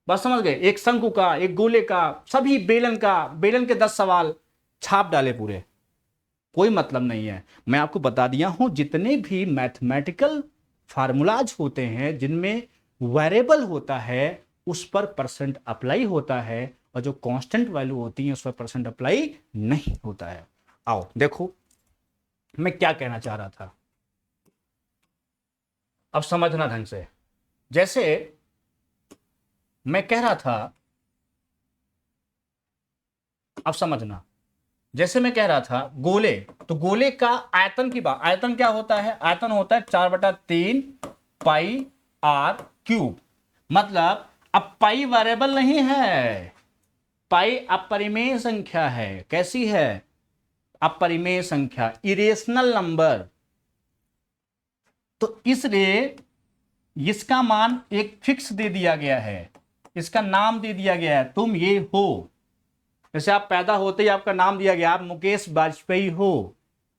बस समझ गए, एक शंकु का, एक गोले का, सभी बेलन का, बेलन के 10 सवाल छाप डाले पूरे, कोई मतलब नहीं है। मैं आपको बता दिया हूं जितने भी मैथमेटिकल फार्मूलाज होते हैं जिनमें वेरिएबल होता है उस पर परसेंट अप्लाई होता है, और जो कांस्टेंट वैल्यू होती है उस पर परसेंट अप्लाई नहीं होता है। आओ देखो मैं क्या कहना चाह रहा था, अब समझना ढंग से। जैसे मैं कह रहा था, अब समझना, जैसे मैं कह रहा था गोले, तो गोले का आयतन की बात, आयतन क्या होता है, आयतन होता है 4/3 पाई आर क्यूब। मतलब अब पाई वेरिएबल नहीं है, पाई अपरिमेय संख्या है। कैसी है, अपरिमेय संख्या, इरेशनल नंबर। तो इसलिए इसका मान एक फिक्स दे दिया गया है, इसका नाम दे दिया गया है, तुम ये हो। जैसे आप पैदा होते ही आपका नाम दिया गया, आप मुकेश वाजपेयी हो,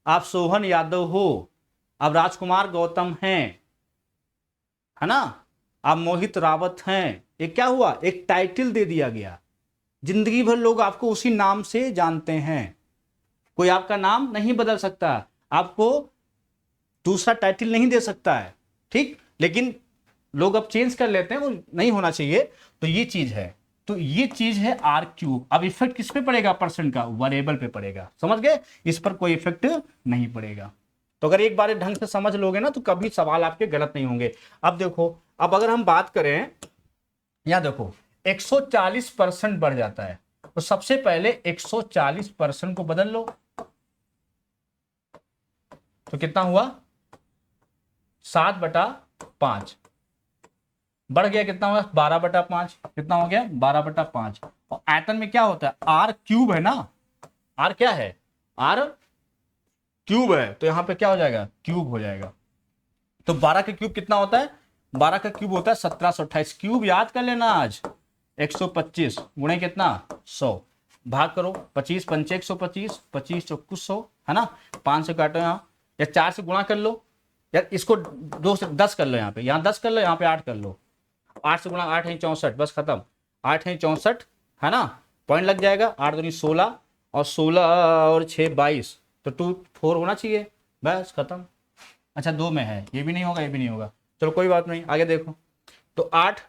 आप सोहन यादव हो, आप राजकुमार गौतम हैं, है ना, आप मोहित रावत हैं। एक क्या हुआ, एक टाइटल दे दिया गया, जिंदगी भर लोग आपको उसी नाम से जानते हैं, कोई आपका नाम नहीं बदल सकता, आपको दूसरा टाइटल नहीं दे सकता है। ठीक, लेकिन लोग अब चेंज कर लेते हैं, वो नहीं होना चाहिए। तो ये चीज है, तो ये चीज है आर क्यूब। अब इफेक्ट किस पे पड़ेगा, परसेंट का, वेरिएबल पे पड़ेगा, समझ गए, इस पर कोई इफेक्ट नहीं पड़ेगा। तो अगर एक बार ढंग से समझ लोगे ना तो कभी सवाल आपके गलत नहीं होंगे। अब देखो, अब अगर हम बात करें, यहां देखो 140% बढ़ जाता है, तो सबसे पहले 140% को बदल लो, तो कितना हुआ, 7/5 बढ़ गया, कितना हुआ, 12/5, कितना हो गया, 12/5। और आयतन में क्या होता है, आर क्यूब है ना, आर क्या है, आर क्यूब है, तो यहां पे क्या हो जाएगा, क्यूब हो जाएगा। तो 12 का क्यूब कितना होता है, 12 का क्यूब होता है 1728, क्यूब याद कर लेना आज, 125 गुणे कितना, 100, भाग करो, 25 पंचे 125, 25 चौके 100, है ना, 5 से काटो यहाँ, या 4 से गुणा कर लो, यार इसको 2 से 10 कर लो, यहाँ 10 कर लो, यहाँ पे 8 कर लो, 8 से गुणा 8 है 64, बस खत्म, 8 है 64, है ना, पॉइंट लग जाएगा, 8 दूनी 16, और 16 और 6 22, तो 2 4 होना चाहिए, बस खत्म। अच्छा 2 में है, ये भी नहीं होगा, ये भी नहीं होगा, चलो कोई बात नहीं, आगे देखो। तो 8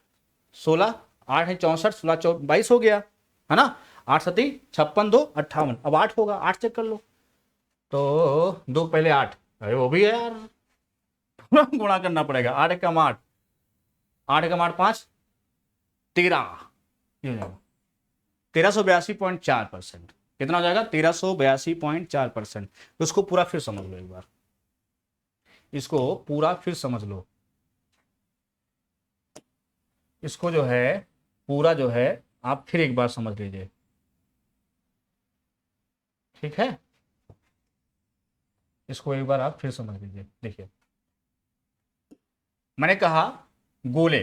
16, 8 है 64, 16 22 हो गया, है ना, 8 7 56, 2 58, अब 8 होगा, 8 चेक कर लो, तो 2 पहले 8, अरे वो भी है यार, गुणा करना पड़ेगा, 8 एक कम 8, 8 एक कम 8 5 13, ये हो जाएगा 1382.4%, कितना हो जाएगा, 1382.4%। तो उसको पूरा फिर समझ लो एक बार, इसको पूरा फिर समझ लो, इसको जो है पूरा जो है आप फिर एक बार समझ लीजिए, ठीक है। इसको एक बार आप फिर समझ लीजिए। देखिए मैंने कहा गोले,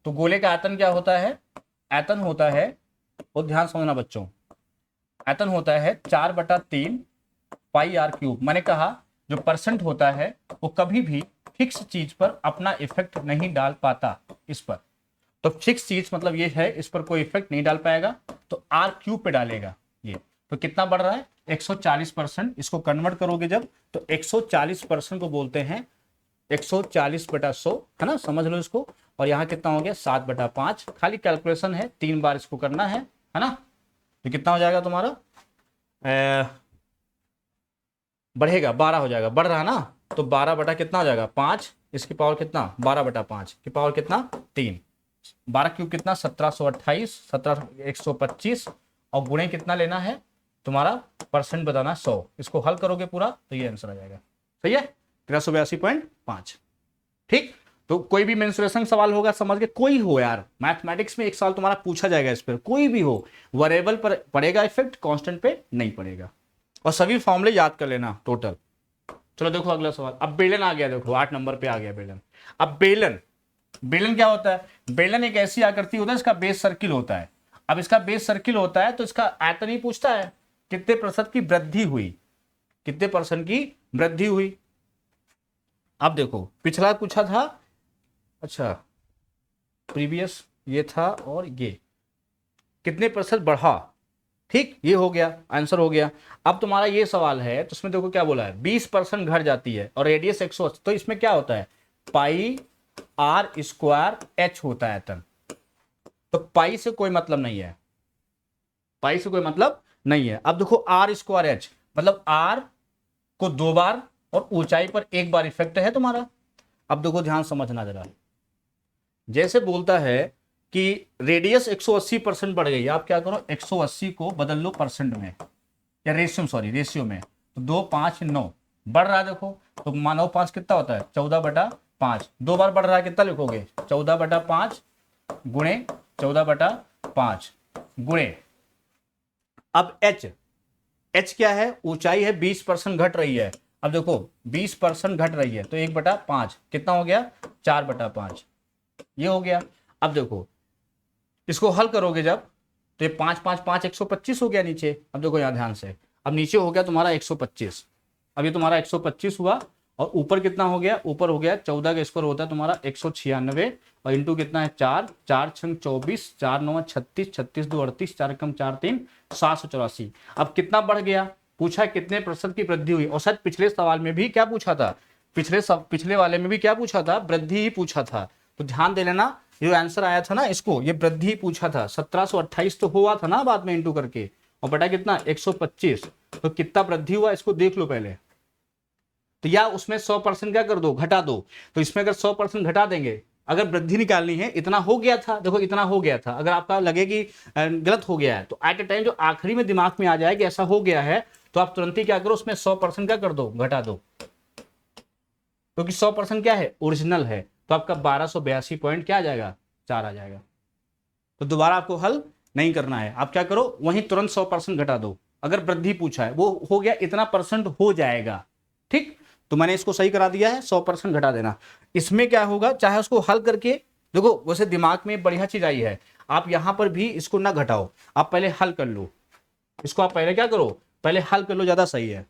तो गोले का आयतन क्या होता है, आयतन होता है, और ध्यान समझना बच्चों, आयतन होता है 4/3 पाई आर क्यूब। मैंने कहा जो परसेंट होता है वो कभी भी फिक्स चीज पर अपना इफेक्ट नहीं डाल पाता इस पर। तो फिक्स चीज मतलब ये है इस पर कोई इफेक्ट नहीं डाल पाएगा, तो आर क्यूब पे डालेगा ये। तो कितना बढ़ रहा है 140%। इसको कन्वर्ट करोगे जब तो 140% को बोलते हैं 140/100, है ना, समझ लो इसको। और यहाँ कितना हो गया 7/5, खाली कैलकुलेशन है, 3 बार इसको करना है ना। तो कितना हो जाएगा तुम्हारा बढ़ेगा 12 हो जाएगा, बढ़ रहा ना, तो 12 बटा कितना हो जाएगा 5, इसकी पावर कितना 12/5 की पावर कितना 3, 12 क्यूब कितना 1728, 125, और गुणे कितना लेना है तुम्हारा परसेंट बताना 100। इसको हल करोगे पूरा तो ये आंसर आ जाएगा। सही है 1382.5। ठीक, तो कोई भी मेंसुरेशन सवाल होगा समझ के, कोई हो यार, मैथमेटिक्स में एक साल तुम्हारा पूछा जाएगा इस पर, कोई भी हो, वेरिएबल पर पड़ेगा इफेक्ट, कांस्टेंट पे नहीं पड़ेगा। और सभी फॉर्मूले याद कर लेना टोटल। चलो देखो अगला सवाल, अब बेलन आ गया, देखो 8 नंबर पे आ गया बेलन। अब बेलन, बेलन क्या होता है, बेलन एक ऐसी आकृति होता है इसका बेस सर्किल होता है। अब इसका बेस सर्किल होता है तो इसका आयतन ही पूछता है कितने प्रतिशत की वृद्धि हुई, कितने परसेंट की वृद्धि हुई। अब देखो पिछला पूछा था, अच्छा प्रीवियस ये था, और ये कितने प्रतिशत बढ़ा, ठीक, ये हो गया, आंसर हो गया। अब तुम्हारा ये सवाल है तो इसमें देखो क्या बोला है 20% घट जाती है और रेडियस 180, तो इसमें क्या होता है पाई आर स्क्वायर एच होता है आयतन। तो पाई से कोई मतलब नहीं है, पाई से कोई मतलब नहीं है। अब देखो आर स्क्वायर एच मतलब आर को 2 बार और ऊंचाई पर 1 बार इफेक्ट है तुम्हारा। अब देखो ध्यान समझना जरा, जैसे बोलता है कि रेडियस 180% बढ़ गई, आप क्या करो 180 को बदल लो परसेंट में, या रेशियो, सॉरी रेशियो में, तो 2 5 9 बढ़ रहा है। देखो तो मानो 5 कितना होता है 14/5, 2 बार बढ़ रहा है, कितना लिखोगे 14/5 गुणे 14/5 गुणे, अब एच, एच क्या है ऊंचाई है 20% घट रही है। अब देखो 20% घट रही है तो 1/5 कितना हो गया 4/5, ये हो गया। अब देखो इसको हल करोगे जब तो ये 5 5 5 125 हो गया नीचे। अब देखो यहाँ ध्यान से, अब नीचे हो गया तुम्हारा 125, अब ये तुम्हारा 125 हुआ, और ऊपर कितना हो गया, ऊपर हो गया 14 का स्क्वायर होता है तुम्हारा 196, और इंटू कितना है 4 4 6 24 4 9 36 36 2 38 4 कम 4 3 784। अब कितना बढ़ गया, पूछा कितने प्रतिशत की वृद्धि हुई, और शायद पिछले सवाल में भी क्या पूछा था, पिछले वाले में भी क्या पूछा था, वृद्धि ही पूछा था। तो ध्यान दे लेना, जो आंसर आया था ना इसको, ये वृद्धि पूछा था, 1728 तो हुआ था ना बाद में इंटू करके, और बटा कितना 125, तो कितना वृद्धि हुआ इसको देख लो पहले। तो या उसमें 100% क्या कर दो घटा दो, तो इसमें अगर 100% घटा देंगे, अगर वृद्धि निकालनी है, इतना हो गया था, देखो इतना हो गया था, अगर आपका लगे कि गलत हो गया है तो एट ए टाइम जो आखिरी में दिमाग में आ जाए कि ऐसा हो गया है, तो आप तुरंत ही क्या करो उसमें 100% क्या कर दो घटा दो, क्योंकि 100% क्या है ओरिजिनल है। तो आपका 1282 पॉइंट क्या आ जाएगा 4 आ जाएगा। तो दोबारा आपको हल नहीं करना है, आप क्या करो वहीं तुरंत 100% घटा दो। अगर वृद्धि पूछा है वो हो गया इतना परसेंट हो जाएगा, ठीक, तो मैंने इसको सही करा दिया है, 100% घटा देना। इसमें क्या होगा, चाहे उसको हल करके देखो, वैसे दिमाग में बढ़िया चीज आई है, आप यहां पर भी इसको ना घटाओ, आप पहले हल कर लो इसको, आप पहले क्या करो पहले हल कर लो, ज्यादा सही है,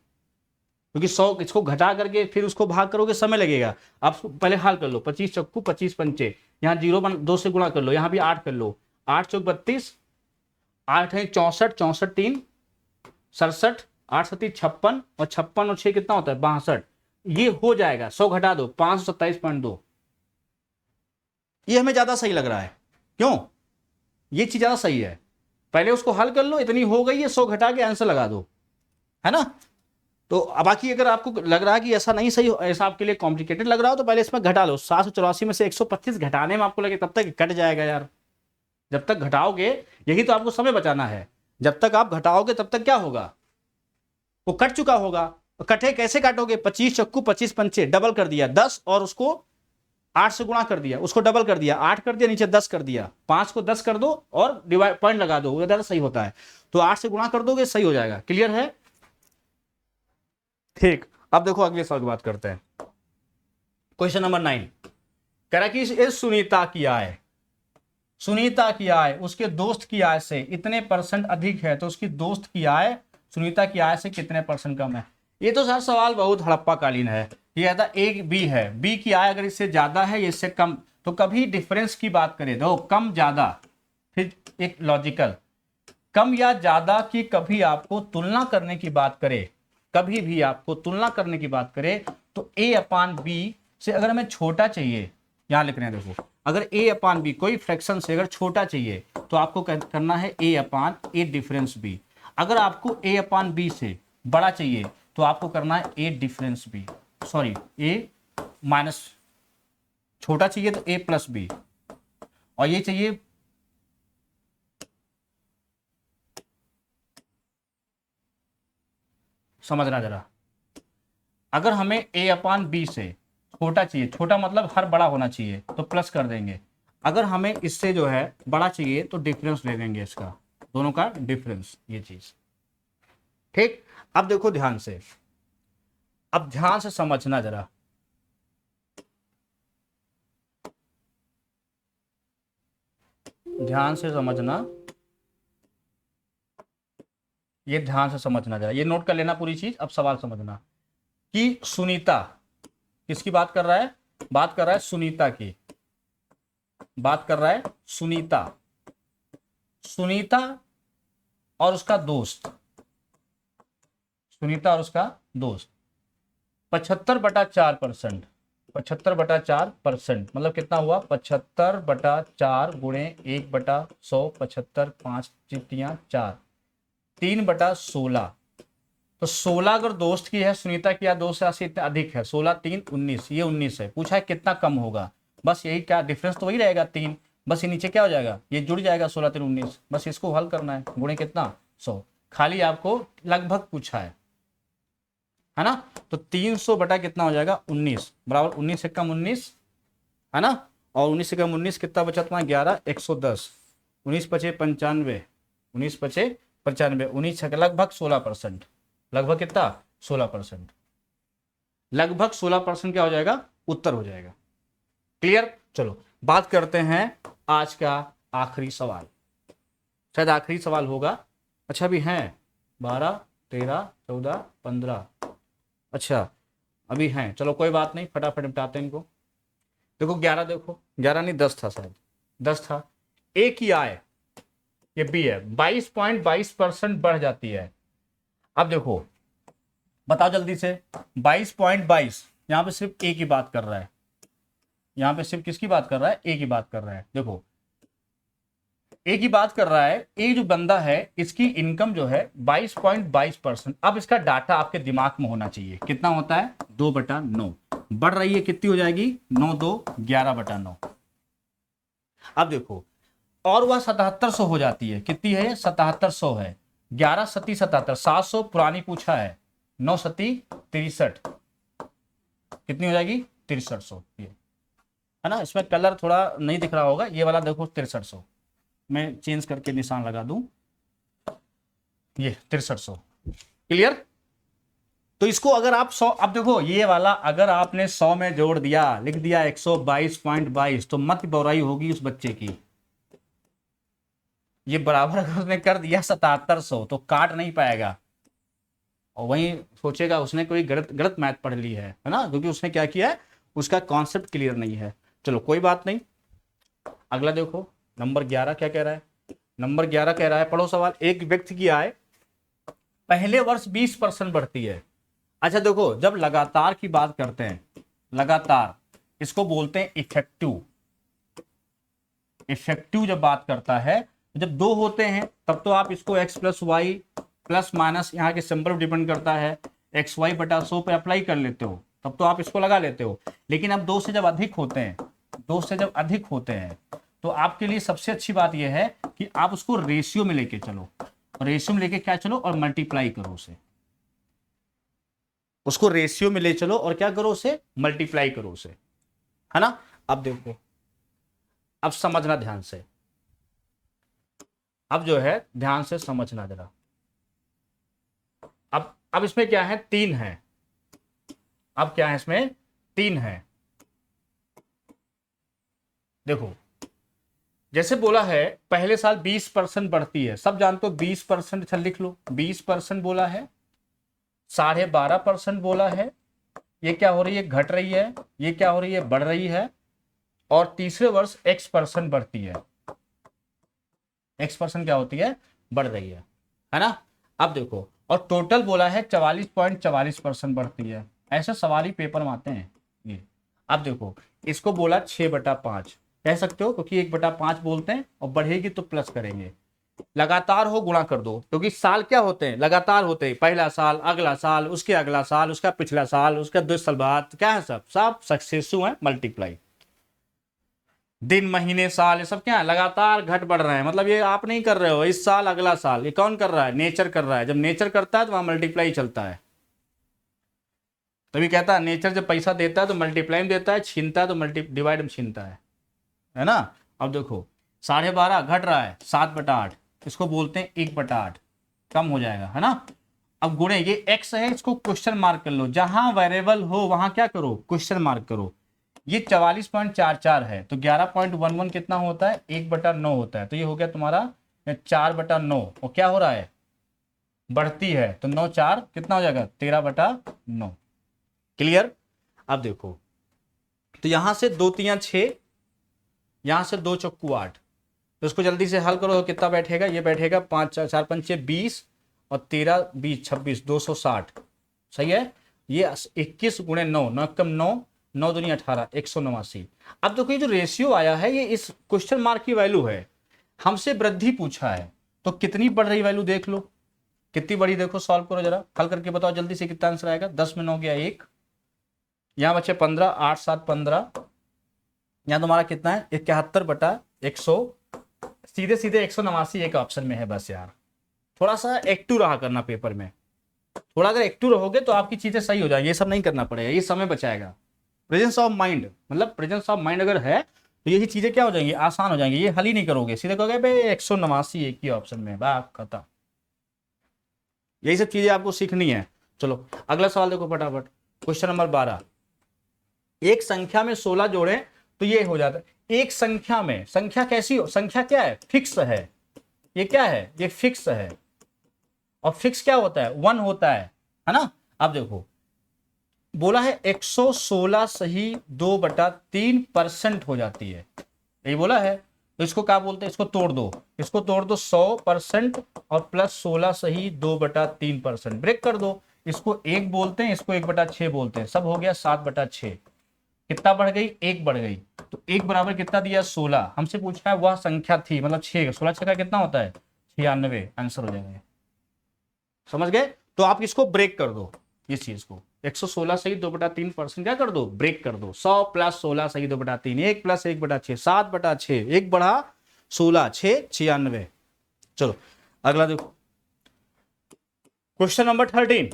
क्योंकि 100 इसको घटा करके फिर उसको भाग करोगे समय लगेगा। आप पहले हल कर लो, 25 चक्कू 25 पंचे, यहाँ 2 से गुणा कर लो, यहाँ भी 8 कर लो, 8 चौक 32, 8 है 64, 64 3 67, 8 7 56, और 56 और 6 कितना होता है 62, ये हो जाएगा। 100 घटा दो 527.2, ये हमें ज्यादा सही लग रहा है, क्यों, ये चीज ज्यादा सही है। पहले उसको हल कर लो, इतनी हो गई है, 100 घटा के आंसर लगा दो, है ना। तो अब बाकी अगर आपको लग रहा है कि ऐसा नहीं सही, ऐसा आपके लिए कॉम्प्लिकेटेड लग रहा हो, तो पहले इसमें घटा लो, 784 में से 125 घटाने में आपको लगे तब तक कट जाएगा यार, जब तक घटाओगे, यही तो आपको समय बचाना है, जब तक आप घटाओगे तब तक क्या होगा वो कट चुका होगा। कटे कैसे काटोगे, 25 चक्कू 25 पंचे, डबल कर दिया 10, और उसको 8 से गुणा कर दिया, उसको डबल कर दिया 8 कर दिया, नीचे 10 कर दिया, 5 को 10 कर दो और डिवाइड पॉइंट लगा दो, वो ज्यादा सही होता है। तो 8 से गुणा कर दोगे सही हो जाएगा, क्लियर है, ठीक। अब देखो अगले सवाल की बात करते हैं। क्वेश्चन नंबर 9 कह रहा कि इस सुनीता की आय, सुनीता की आय उसके दोस्त की आय से इतने % अधिक है, तो उसकी दोस्त की आय सुनीता की आय से कितने % कम है। ये तो सर सवाल बहुत हड़प्पाकालीन है। ये था एक बी है, बी की आय अगर इससे ज्यादा है या इससे कम, तो कभी डिफरेंस की बात करें तो कम ज्यादा, फिर एक लॉजिकल कम या ज्यादा की कभी आपको तुलना करने की बात करे, कभी भी आपको तुलना करने की बात करे तो a अपान बी से अगर हमें छोटा चाहिए, यहां लिख रहे हैं देखो, अगर a अपान बी कोई फ्रैक्शन से अगर छोटा चाहिए तो आपको करना है a upon A difference b। अगर आपको a अपान बी से बड़ा चाहिए तो आपको करना है a difference b, sorry a minus, छोटा चाहिए तो a प्लस बी, और ये चाहिए समझना जरा, अगर हमें a अपान बी से छोटा चाहिए, छोटा मतलब हर बड़ा होना चाहिए तो प्लस कर देंगे, अगर हमें इससे जो है बड़ा चाहिए तो डिफरेंस ले देंगे, इसका दोनों का डिफरेंस, ये चीज ठीक। अब देखो ध्यान से, अब ध्यान से समझना जरा, ध्यान से समझना, ये ध्यान से समझना जरा, ये नोट कर लेना पूरी चीज। अब सवाल समझना कि सुनीता किसकी बात कर रहा है, बात कर रहा है सुनीता की, बात कर रहा है सुनीता, सुनीता और उसका दोस्त, सुनीता और उसका दोस्त 75/4%, 75/4% मतलब कितना हुआ, 75/4 गुणे 1/100, 75 5 चिट्टियां 4, 3/16, तो 16 अगर दोस्त की है, सुनीता की या दोस्त राशि इतना अधिक है, 16 3 19, ये 19 है, पूछा है कितना कम होगा, बस यही, क्या डिफरेंस तो वही रहेगा 3, बस ये नीचे क्या हो जाएगा, ये जुड़ जाएगा 16 3 19, बस इसको हल करना है, गुणे कितना 100, खाली आपको लगभग पूछा है ना। तो 300 बटा कितना हो जाएगा 19 बराबर 19 से कम 19 है ना, और 19 से कम 19 कितना बचा तुम्हारा 11, 110, 19 पचे 95, 19 पचे 95, 19 लगभग 16%, लगभग कितना 16%, लगभग 16% क्या हो जाएगा, उत्तर हो जाएगा। क्लियर। चलो बात करते हैं आज का आखिरी सवाल, शायद आखिरी सवाल होगा। अच्छा अभी हैं 12 13 14 15, अच्छा अभी हैं, चलो कोई बात नहीं, फटाफट निपटाते हैं इनको। देखो 11, देखो 11 नहीं 10 था, शायद 10 था। ए की आय ये बी है, 22.22% बढ़ जाती है। अब देखो बताओ जल्दी से, 22.22 यहां पे सिर्फ ए की बात कर रहा है, यहां पे सिर्फ किसकी बात कर रहा है, ए की बात कर रहा है। देखो ए की बात कर रहा है, ए जो बंदा है इसकी इनकम जो है 22.22%। अब इसका डाटा आपके दिमाग में होना चाहिए, कितना होता है 2/9, बढ़ रही है कितनी हो जाएगी 9 2 11/9। अब देखो और वह 7700 हो जाती है, कितनी है 7700 है, 11 सती 77, 700 पुरानी पूछा है, 9 सती 63, कितनी हो जाएगी 6300, ये है ना। इसमें कलर थोड़ा नहीं दिख रहा होगा, ये वाला देखो 6300, मैं चेंज करके निशान लगा दूं, ये 6300। क्लियर। तो इसको अगर आप 100, अब देखो ये वाला अगर आपने 100 में जोड़ दिया, लिख दिया 122.22, तो मत बोराई होगी उस बच्चे की। ये बराबर अगर उसने कर दिया 7700 तो काट नहीं पाएगा, और वहीं सोचेगा उसने कोई गलत गलत मैथ पढ़ ली है ना, क्योंकि उसने क्या किया है, उसका कॉन्सेप्ट क्लियर नहीं है। चलो कोई बात नहीं, अगला देखो नंबर 11 क्या कह रहा है, नंबर 11 कह रहा है, पढ़ो सवाल। एक व्यक्ति की आय पहले वर्ष 20% बढ़ती है। अच्छा देखो जब लगातार की बात करते हैं, लगातार इसको बोलते हैं इफेक्टिव, इफेक्टिव जब बात करता है, जब दो होते हैं तब तो आप इसको x plus y plus minus, यहाँ के सिंबल डिपेंड करता है, एक्स वाई बटा 100 पे अप्लाई कर लेते हो, तब तो आप इसको लगा लेते हो। लेकिन अब दो से जब अधिक होते हैं, दो से जब अधिक होते हैं, तो आपके लिए सबसे अच्छी बात यह है कि आप उसको रेशियो में लेके चलो, रेशियो में लेके क्या चलो और मल्टीप्लाई करो उसे, उसको रेशियो में ले चलो और क्या करो उसे मल्टीप्लाई करो उसे, है ना। अब देखो, अब समझना ध्यान से, अब जो है ध्यान से समझना जरा। अब इसमें क्या है, 3 है, अब क्या है इसमें 3 है। देखो जैसे बोला है पहले साल 20% बढ़ती है, सब जानते हो 20%, अच्छा लिख लो 20% बोला है, 12.5% बोला है, ये क्या हो रही है घट रही है, ये क्या हो रही है बढ़ रही है, और तीसरे वर्ष x% बढ़ती है, x% क्या होती है बढ़ रही है ना। अब देखो और टोटल बोला है 44.44% बढ़ती है। ऐसे सवाल ही पेपर में आते हैं ये। अब देखो इसको बोला 6/5 कह सकते हो क्योंकि 1/5 बोलते हैं, और बढ़ेगी तो प्लस करेंगे। लगातार हो गुणा कर दो, क्योंकि साल क्या होते हैं लगातार होते हैं, पहला साल, अगला साल, उसके अगला साल, उसका पिछला साल, उसका 2 साल बाद, क्या है सब सब सक्सेसिव है, मल्टीप्लाई। दिन महीने साल ये सब क्या है लगातार घट बढ़ रहे हैं, मतलब ये आप नहीं कर रहे हो इस साल अगला साल, ये कौन कर रहा है नेचर कर रहा है। जब नेचर करता है तो वहां मल्टीप्लाई चलता है, तभी कहता है नेचर जब पैसा देता है तो मल्टीप्लाई में देता है, छीनता है तो डिवाइड में छीनता है ना। अब देखो 12.5 घट रहा है 7/8, इसको बोलते हैं 1/8, कम हो जाएगा है ना। अब गुणे ये x है, इसको क्वेश्चन मार्क कर लो, जहां वेरिएबल हो वहां क्या करो क्वेश्चन मार्क करो। ये 44.44 है तो 11.11 कितना होता है 1/9 होता है, तो ये हो गया तुम्हारा 4/9, और क्या हो रहा है बढ़ती है, तो 9 4 कितना हो जाएगा 13/9। क्लियर। अब देखो तो यहां से 2 3 6, यहां से 2 चौकू 8, तो इसको जल्दी से हल करो, कितना बैठेगा, ये बैठेगा 5 4 5 6 20, और 13 20 26 260, सही है। ये 21 गुणे 9, 9 कम 9, 9 दूनी 18, 189। अब देखो ये जो रेशियो आया है ये इस क्वेश्चन मार्क की वैल्यू है, हमसे वृद्धि पूछा है, तो कितनी बढ़ रही वैल्यू देख लो, कितनी बड़ी देखो, सॉल्व करो जरा, हल करके बताओ जल्दी से कितना आंसर आएगा। 10 में 9 गया 1, यहाँ बचे 15, 8 7 15, यहाँ तुम्हारा कितना है 71/100, सीधे सीधे 189 एक ऑप्शन में है बस यार। थोड़ा सा एक्टिव रहा करना पेपर में, थोड़ा अगर एक्टिव रहोगे तो आपकी चीजें सही हो जाएगी, ये सब नहीं करना पड़ेगा, ये समय बचाएगा। प्रेजेंस ऑफ माइंड, मतलब प्रेजेंस ऑफ माइंड अगर है तो यही चीजें क्या हो जाएंगी आसान हो जाएंगी, ये हल ही नहीं करोगे, सीधे कहोगे भाई 189 एक ही ऑप्शन में, बात खत्म। यही सब चीजें आपको सीखनी है। चलो अगला सवाल देखो फटाफट, क्वेश्चन नंबर 12। एक संख्या में 16 जोड़े तो ये हो जाता है। एक संख्या में, संख्या कैसी हो, संख्या क्या है फिक्स है, ये क्या है ये फिक्स है, और फिक्स क्या होता है 1 होता है ना। अब देखो बोला है 116 सही 2/3% हो जाती है, यही बोला है, तो इसको क्या बोलते हैं, इसको तोड़ दो, इसको तोड़ दो 100% और प्लस 16 सही 2/3%, ब्रेक कर दो, इसको 1 बोलते हैं, इसको 1/6 बोलते हैं, सब हो गया 7/6। कितना बढ़ गई 1 बढ़ गई, तो 1 बराबर कितना दिया 16, हमसे पूछा है वह संख्या थी, मतलब 6, 16 6 का कितना होता है 96, आंसर हो जाएगा। समझ गए, तो आप इसको ब्रेक कर दो, इस चीज को 116 सही 2/3% क्या कर दो ब्रेक कर दो, 100 प्लस 16 सही 2/3, 1 प्लस 1/6 7/6, 1 बढ़ा 16 6 96। चलो अगला देखो क्वेश्चन नंबर 13,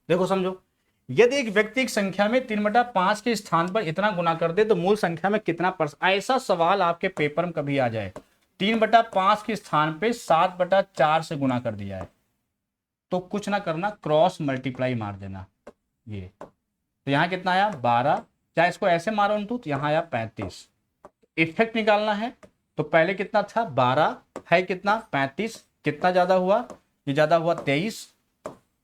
देखो समझो, यदि एक व्यक्ति एक संख्या में 3/5 के स्थान पर इतना गुना कर दे तो मूल संख्या में कितना परसेंट, ऐसा सवाल आपके पेपर में कभी आ जाए, 3/5 के स्थान पे 7/4 से गुना कर दिया है, तो कुछ ना करना क्रॉस मल्टीप्लाई मार देना, ये तो यहां कितना आया 12, चाहे इसको ऐसे मारो तो यहां आया 35। इफेक्ट निकालना है तो पहले कितना था 12 है कितना 35, कितना ज्यादा हुआ, ये ज्यादा हुआ 23,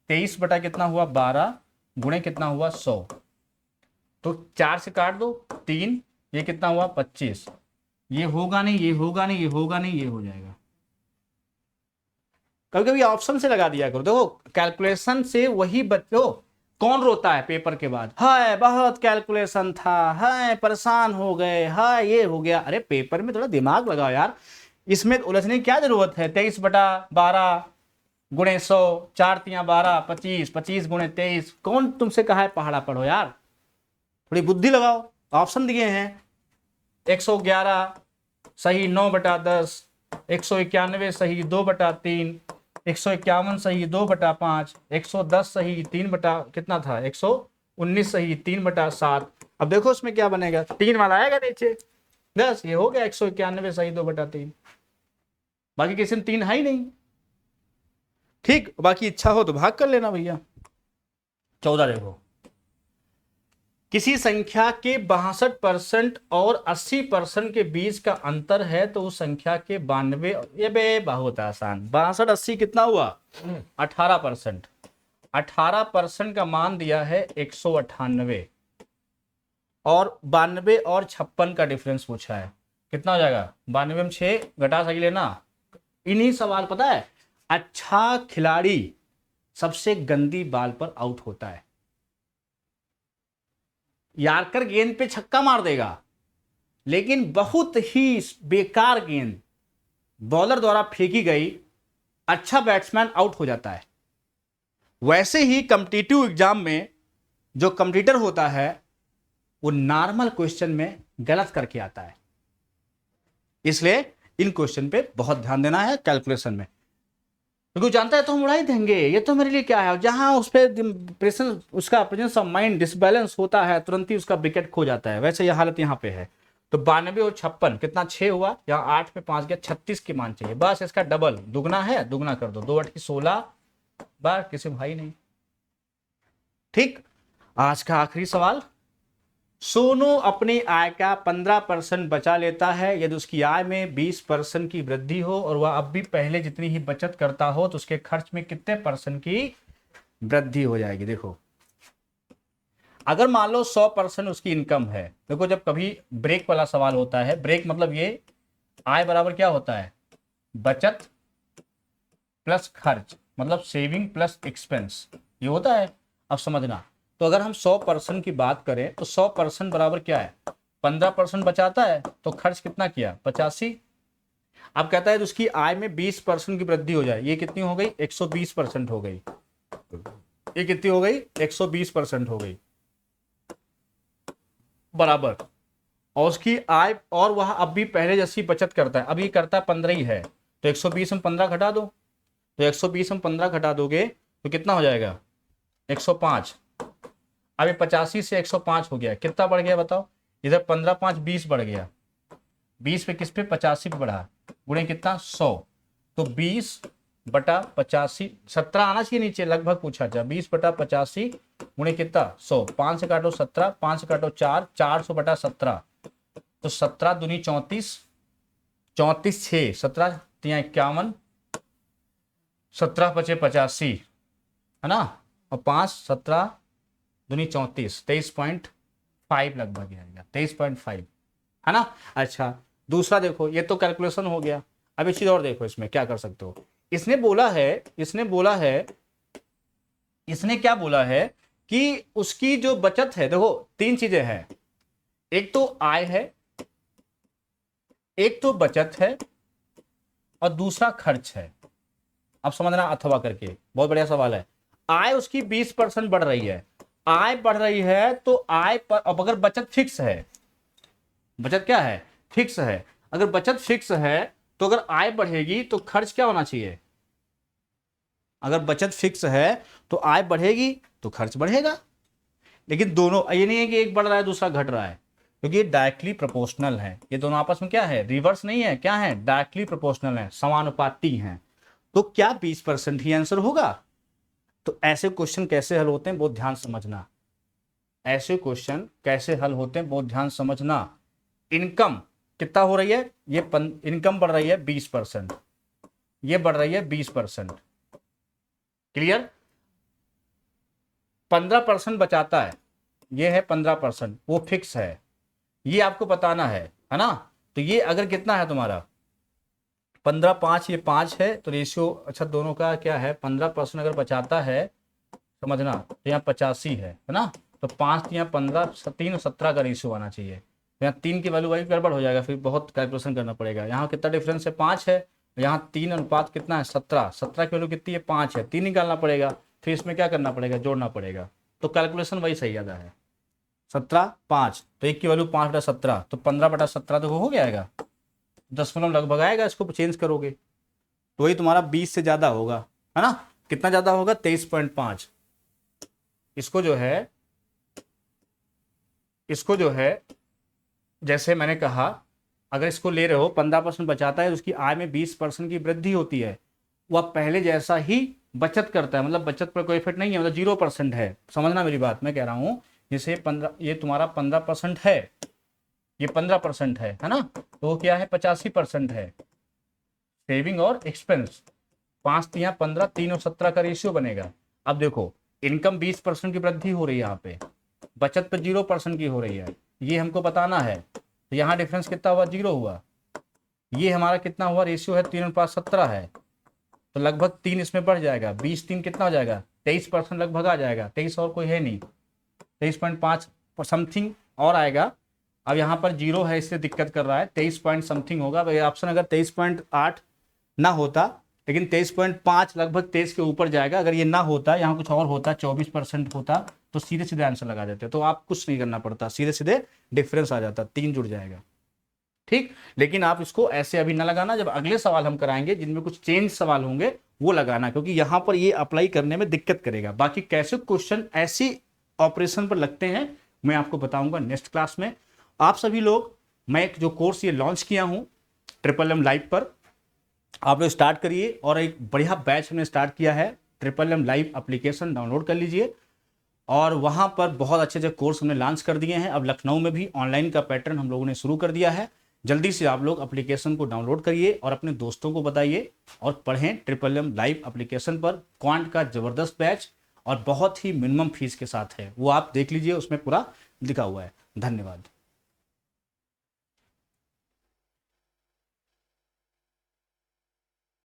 23 बटा कितना हुआ 12 गुणे कितना हुआ 100, तो 4 से काट दो 3, ये कितना हुआ 25, ये होगा नहीं, ये होगा नहीं, ये होगा नहीं, ये हो जाएगा। कभी कभी ऑप्शन से लगा दिया करो, देखो कैलकुलेशन से वही बच्चों कौन रोता है पेपर के बाद, हाय बहुत कैलकुलेशन था, हाय परेशान हो गए, हाय ये हो गया, अरे पेपर में थोड़ा दिमाग लगाओ यार, इसमें उलझने की क्या जरूरत है। 23/12 गुणे 100, 4 3 12 25, 25 गुणे 23, कौन तुमसे कहा है पहाड़ा पढ़ो यार, थोड़ी बुद्धि लगाओ। ऑप्शन दिए हैं 111 सही 9/10, 191 सही 2/3, 151 सही 2/5, 110 सही 3 बटा कितना था 119 सही 3/7। अब देखो उसमें क्या बनेगा, 3 वाला आएगा नीचे, बस ये हो गया 191 सही 2/3, बाकी किसी में 3 है ही नहीं। ठीक, बाकी इच्छा हो तो भाग कर लेना भैया। 14 देखो, किसी संख्या के 62% और 80% के बीच का अंतर है तो उस संख्या के 92, ये बे बहुत आसान, 62 80 कितना हुआ 18%, 18% का मान दिया है 198 और 92 और 56 का डिफरेंस पूछा है, कितना हो जाएगा 92 में 6 घटा सके लेना। इन्हीं सवाल पता है, अच्छा खिलाड़ी सबसे गंदी बाल पर आउट होता है, यार्कर गेंद पे छक्का मार देगा लेकिन बहुत ही बेकार गेंद बॉलर द्वारा फेंकी गई, अच्छा बैट्समैन आउट हो जाता है। वैसे ही कॉम्पिटिटिव एग्जाम में जो कॉम्पिटिटर होता है वो नॉर्मल क्वेश्चन में गलत करके आता है, इसलिए इन क्वेश्चन पे बहुत ध्यान देना है कैलकुलेशन में, क्योंकि जानता है तो हम उड़ा ही देंगे, ये तो मेरे लिए क्या है। जहां उस पर प्रेशर, उसका प्रेजेंस ऑफ माइंड डिसबैलेंस होता है, तुरंत ही उसका विकेट खो जाता है। वैसे यह हालत यहाँ पे है। तो 92 और 56 कितना 6 हुआ, यहाँ 8 में 5 गया, 36 की मान चाहिए, बस इसका डबल, दुगना है दुगना कर दो, 2 8 की 16 बार, किसी भाई नहीं। ठीक, आज का आखिरी सवाल, सोनू अपनी आय का 15% बचा लेता है यदि उसकी आय में 20% की वृद्धि हो और वह अब भी पहले जितनी ही बचत करता हो तो उसके खर्च में कितने % की वृद्धि हो जाएगी। देखो अगर मान लो 100% उसकी इनकम है, देखो जब कभी ब्रेक वाला सवाल होता है, ब्रेक मतलब ये आय बराबर क्या होता है, बचत प्लस खर्च, मतलब सेविंग प्लस एक्सपेंस, ये होता है। अब समझना, तो अगर हम 100% की बात करें तो 100% बराबर क्या है, 15% बचाता है तो खर्च कितना किया 85। अब कहता है तो उसकी आय में 20% की वृद्धि हो जाए, ये कितनी हो गई 120% हो गई, ये कितनी हो गई 120% हो गई बराबर। और उसकी आय, और वह अब भी पहले जैसी बचत करता है, अभी करता 15 ही है, तो 120 में 15 घटा दो, तो 120 में 15 घटा दोगे तो कितना हो जाएगा 105। अभी 85 से 105 हो गया, कितना बढ़ गया बताओ, इधर 15 5 20 बढ़ गया, 20 पे किस पे 85 पे बढ़ा, गुणे कितना 100, तो 20 बटा 85, 17 आना चाहिए नीचे, लगभग पूछा था, 20 बटा 85 गुणे कितना 100, 5 से काटो 17, 5 से काटो 4, 400 बटा 17, तो 17 दूनी 34, 34 6, 17 51, 17 पचे 85 है ना, और 5 17 दूनी 34, 23.5 लगभग आएगा, 23.5 है ना। अच्छा दूसरा देखो, ये तो कैलकुलेशन हो गया। अब एक चीज और देखो, इसमें क्या कर सकते हो, इसने क्या बोला है कि उसकी जो बचत है, देखो 3 चीजें हैं, एक तो आय है, एक तो बचत है और दूसरा खर्च है। अब समझना अथवा करके, बहुत बढ़िया सवाल है। आय उसकी 20% बढ़ रही है, आय बढ़ रही है तो आय पर, अब अगर बचत फिक्स है, बचत क्या है फिक्स है, अगर बचत फिक्स है तो अगर आय बढ़ेगी तो खर्च क्या होना चाहिए, अगर बचत फिक्स है तो आय बढ़ेगी तो खर्च बढ़ेगा। लेकिन दोनों, ये नहीं है कि एक बढ़ रहा है दूसरा घट रहा है, क्योंकि ये डायरेक्टली प्रोपोर्शनल है, ये दोनों आपस में क्या है रिवर्स नहीं है, क्या है डायरेक्टली प्रोपोर्शनल है, समानुपाती हैं। तो क्या 20% ही आंसर होगा। तो ऐसे क्वेश्चन कैसे हल होते हैं बहुत ध्यान समझना, ऐसे क्वेश्चन कैसे हल होते हैं बहुत ध्यान समझना। इनकम कितना हो रही है, ये इनकम बढ़ रही है 20%, ये बढ़ रही है 20%, क्लियर। 15% बचाता है, ये है 15%, वो फिक्स है, ये आपको बताना है ना। तो ये अगर कितना है तुम्हारा 15 5, ये 5 है, तो रेशियो अच्छा दोनों का क्या है, 15% अगर बचाता है, समझना तो यहाँ 85 है ना, तो 5 यहाँ 15, 3 17 का रेशियो आना चाहिए, तो यहाँ 3 की वैल्यू वही गड़बड़ हो जाएगा, फिर बहुत कैलकुलेशन करना पड़ेगा। यहाँ कितना डिफरेंस है 5 है, यहाँ 3 अनुपात कितना है 17, 17 की वैल्यू कितनी है 5 है, 3 निकालना पड़ेगा, फिर इसमें क्या करना पड़ेगा जोड़ना पड़ेगा, तो कैलकुलेशन वही सही आता है 17 5, तो 1 की वैल्यू 5 बटा 17, तो 15 बटा 17 तो हो जाएगा, 10 लगभग आएगा, इसको चेंज करोगे तो वही तुम्हारा 20 से ज्यादा होगा, है ना। कितना ज्यादा होगा 23.5। इसको जो है जैसे मैंने कहा, अगर इसको ले रहे हो 15% बचाता है तो उसकी आय में 20% की वृद्धि होती है, वह पहले जैसा ही बचत करता है, मतलब बचत पर कोई इफेक्ट नहीं है, मतलब 0% है, समझना मेरी बात, मैं कह रहा हूं जैसे 15, ये तुम्हारा 15% है, ये 15% है ना, तो वो क्या है 85% है सेविंग और एक्सपेंस। 5 तिया 15, 3 और 17 का रेशियो बनेगा। अब देखो इनकम 20% की वृद्धि हो रही है, यहाँ पे बचत पे 0% की हो रही है, ये हमको बताना है। तो यहाँ डिफरेंस कितना हुआ, 0 हुआ। ये हमारा कितना हुआ, रेशियो है 3:17 है, तो लगभग 3 इसमें बढ़ जाएगा, 20 3 कितना हो जाएगा, 23% लगभग आ जाएगा। 23 और कोई है नहीं, 23.5 समथिंग और आएगा। अब यहाँ पर 0 है इससे दिक्कत कर रहा है, 23 पॉइंट समथिंग होगा भाई। ऑप्शन अगर 23.8 ना होता, लेकिन 23.5 लगभग 23 के ऊपर जाएगा। अगर ये ना होता, यहाँ कुछ और होता, 24% होता, तो सीधे सीधे आंसर लगा देते। तो आप कुछ नहीं करना पड़ता, सीधे सीधे डिफरेंस आ जाता, 3 जुड़ जाएगा। ठीक, लेकिन आप इसको ऐसे अभी ना लगाना, जब अगले सवाल हम कराएंगे जिनमें कुछ चेंज सवाल होंगे वो लगाना, क्योंकि यहां पर ये अप्लाई करने में दिक्कत करेगा। बाकी कैसे क्वेश्चन ऐसी ऑपरेशन पर लगते हैं मैं आपको बताऊंगा नेक्स्ट क्लास में। आप सभी लोग, मैं जो कोर्स ये लॉन्च किया हूं ट्रिपल लाइव पर, आप लोग स्टार्ट करिए। और एक बढ़िया बैच हमने स्टार्ट किया है, ट्रिपल लाइव एप्लीकेशन डाउनलोड कर लीजिए। और वहां पर बहुत अच्छे अच्छे कोर्स हमने लॉन्च कर दिए हैं। अब लखनऊ में भी ऑनलाइन का पैटर्न हम लोगों ने शुरू कर दिया है। जल्दी से आप लोग एप्लीकेशन को डाउनलोड करिए और अपने दोस्तों को बताइए और पढ़ें ट्रिपल लाइव एप्लीकेशन पर। क्वांट का जबरदस्त बैच और बहुत ही मिनिमम फीस के साथ है, वो आप देख लीजिए, उसमें पूरा लिखा हुआ है। धन्यवाद।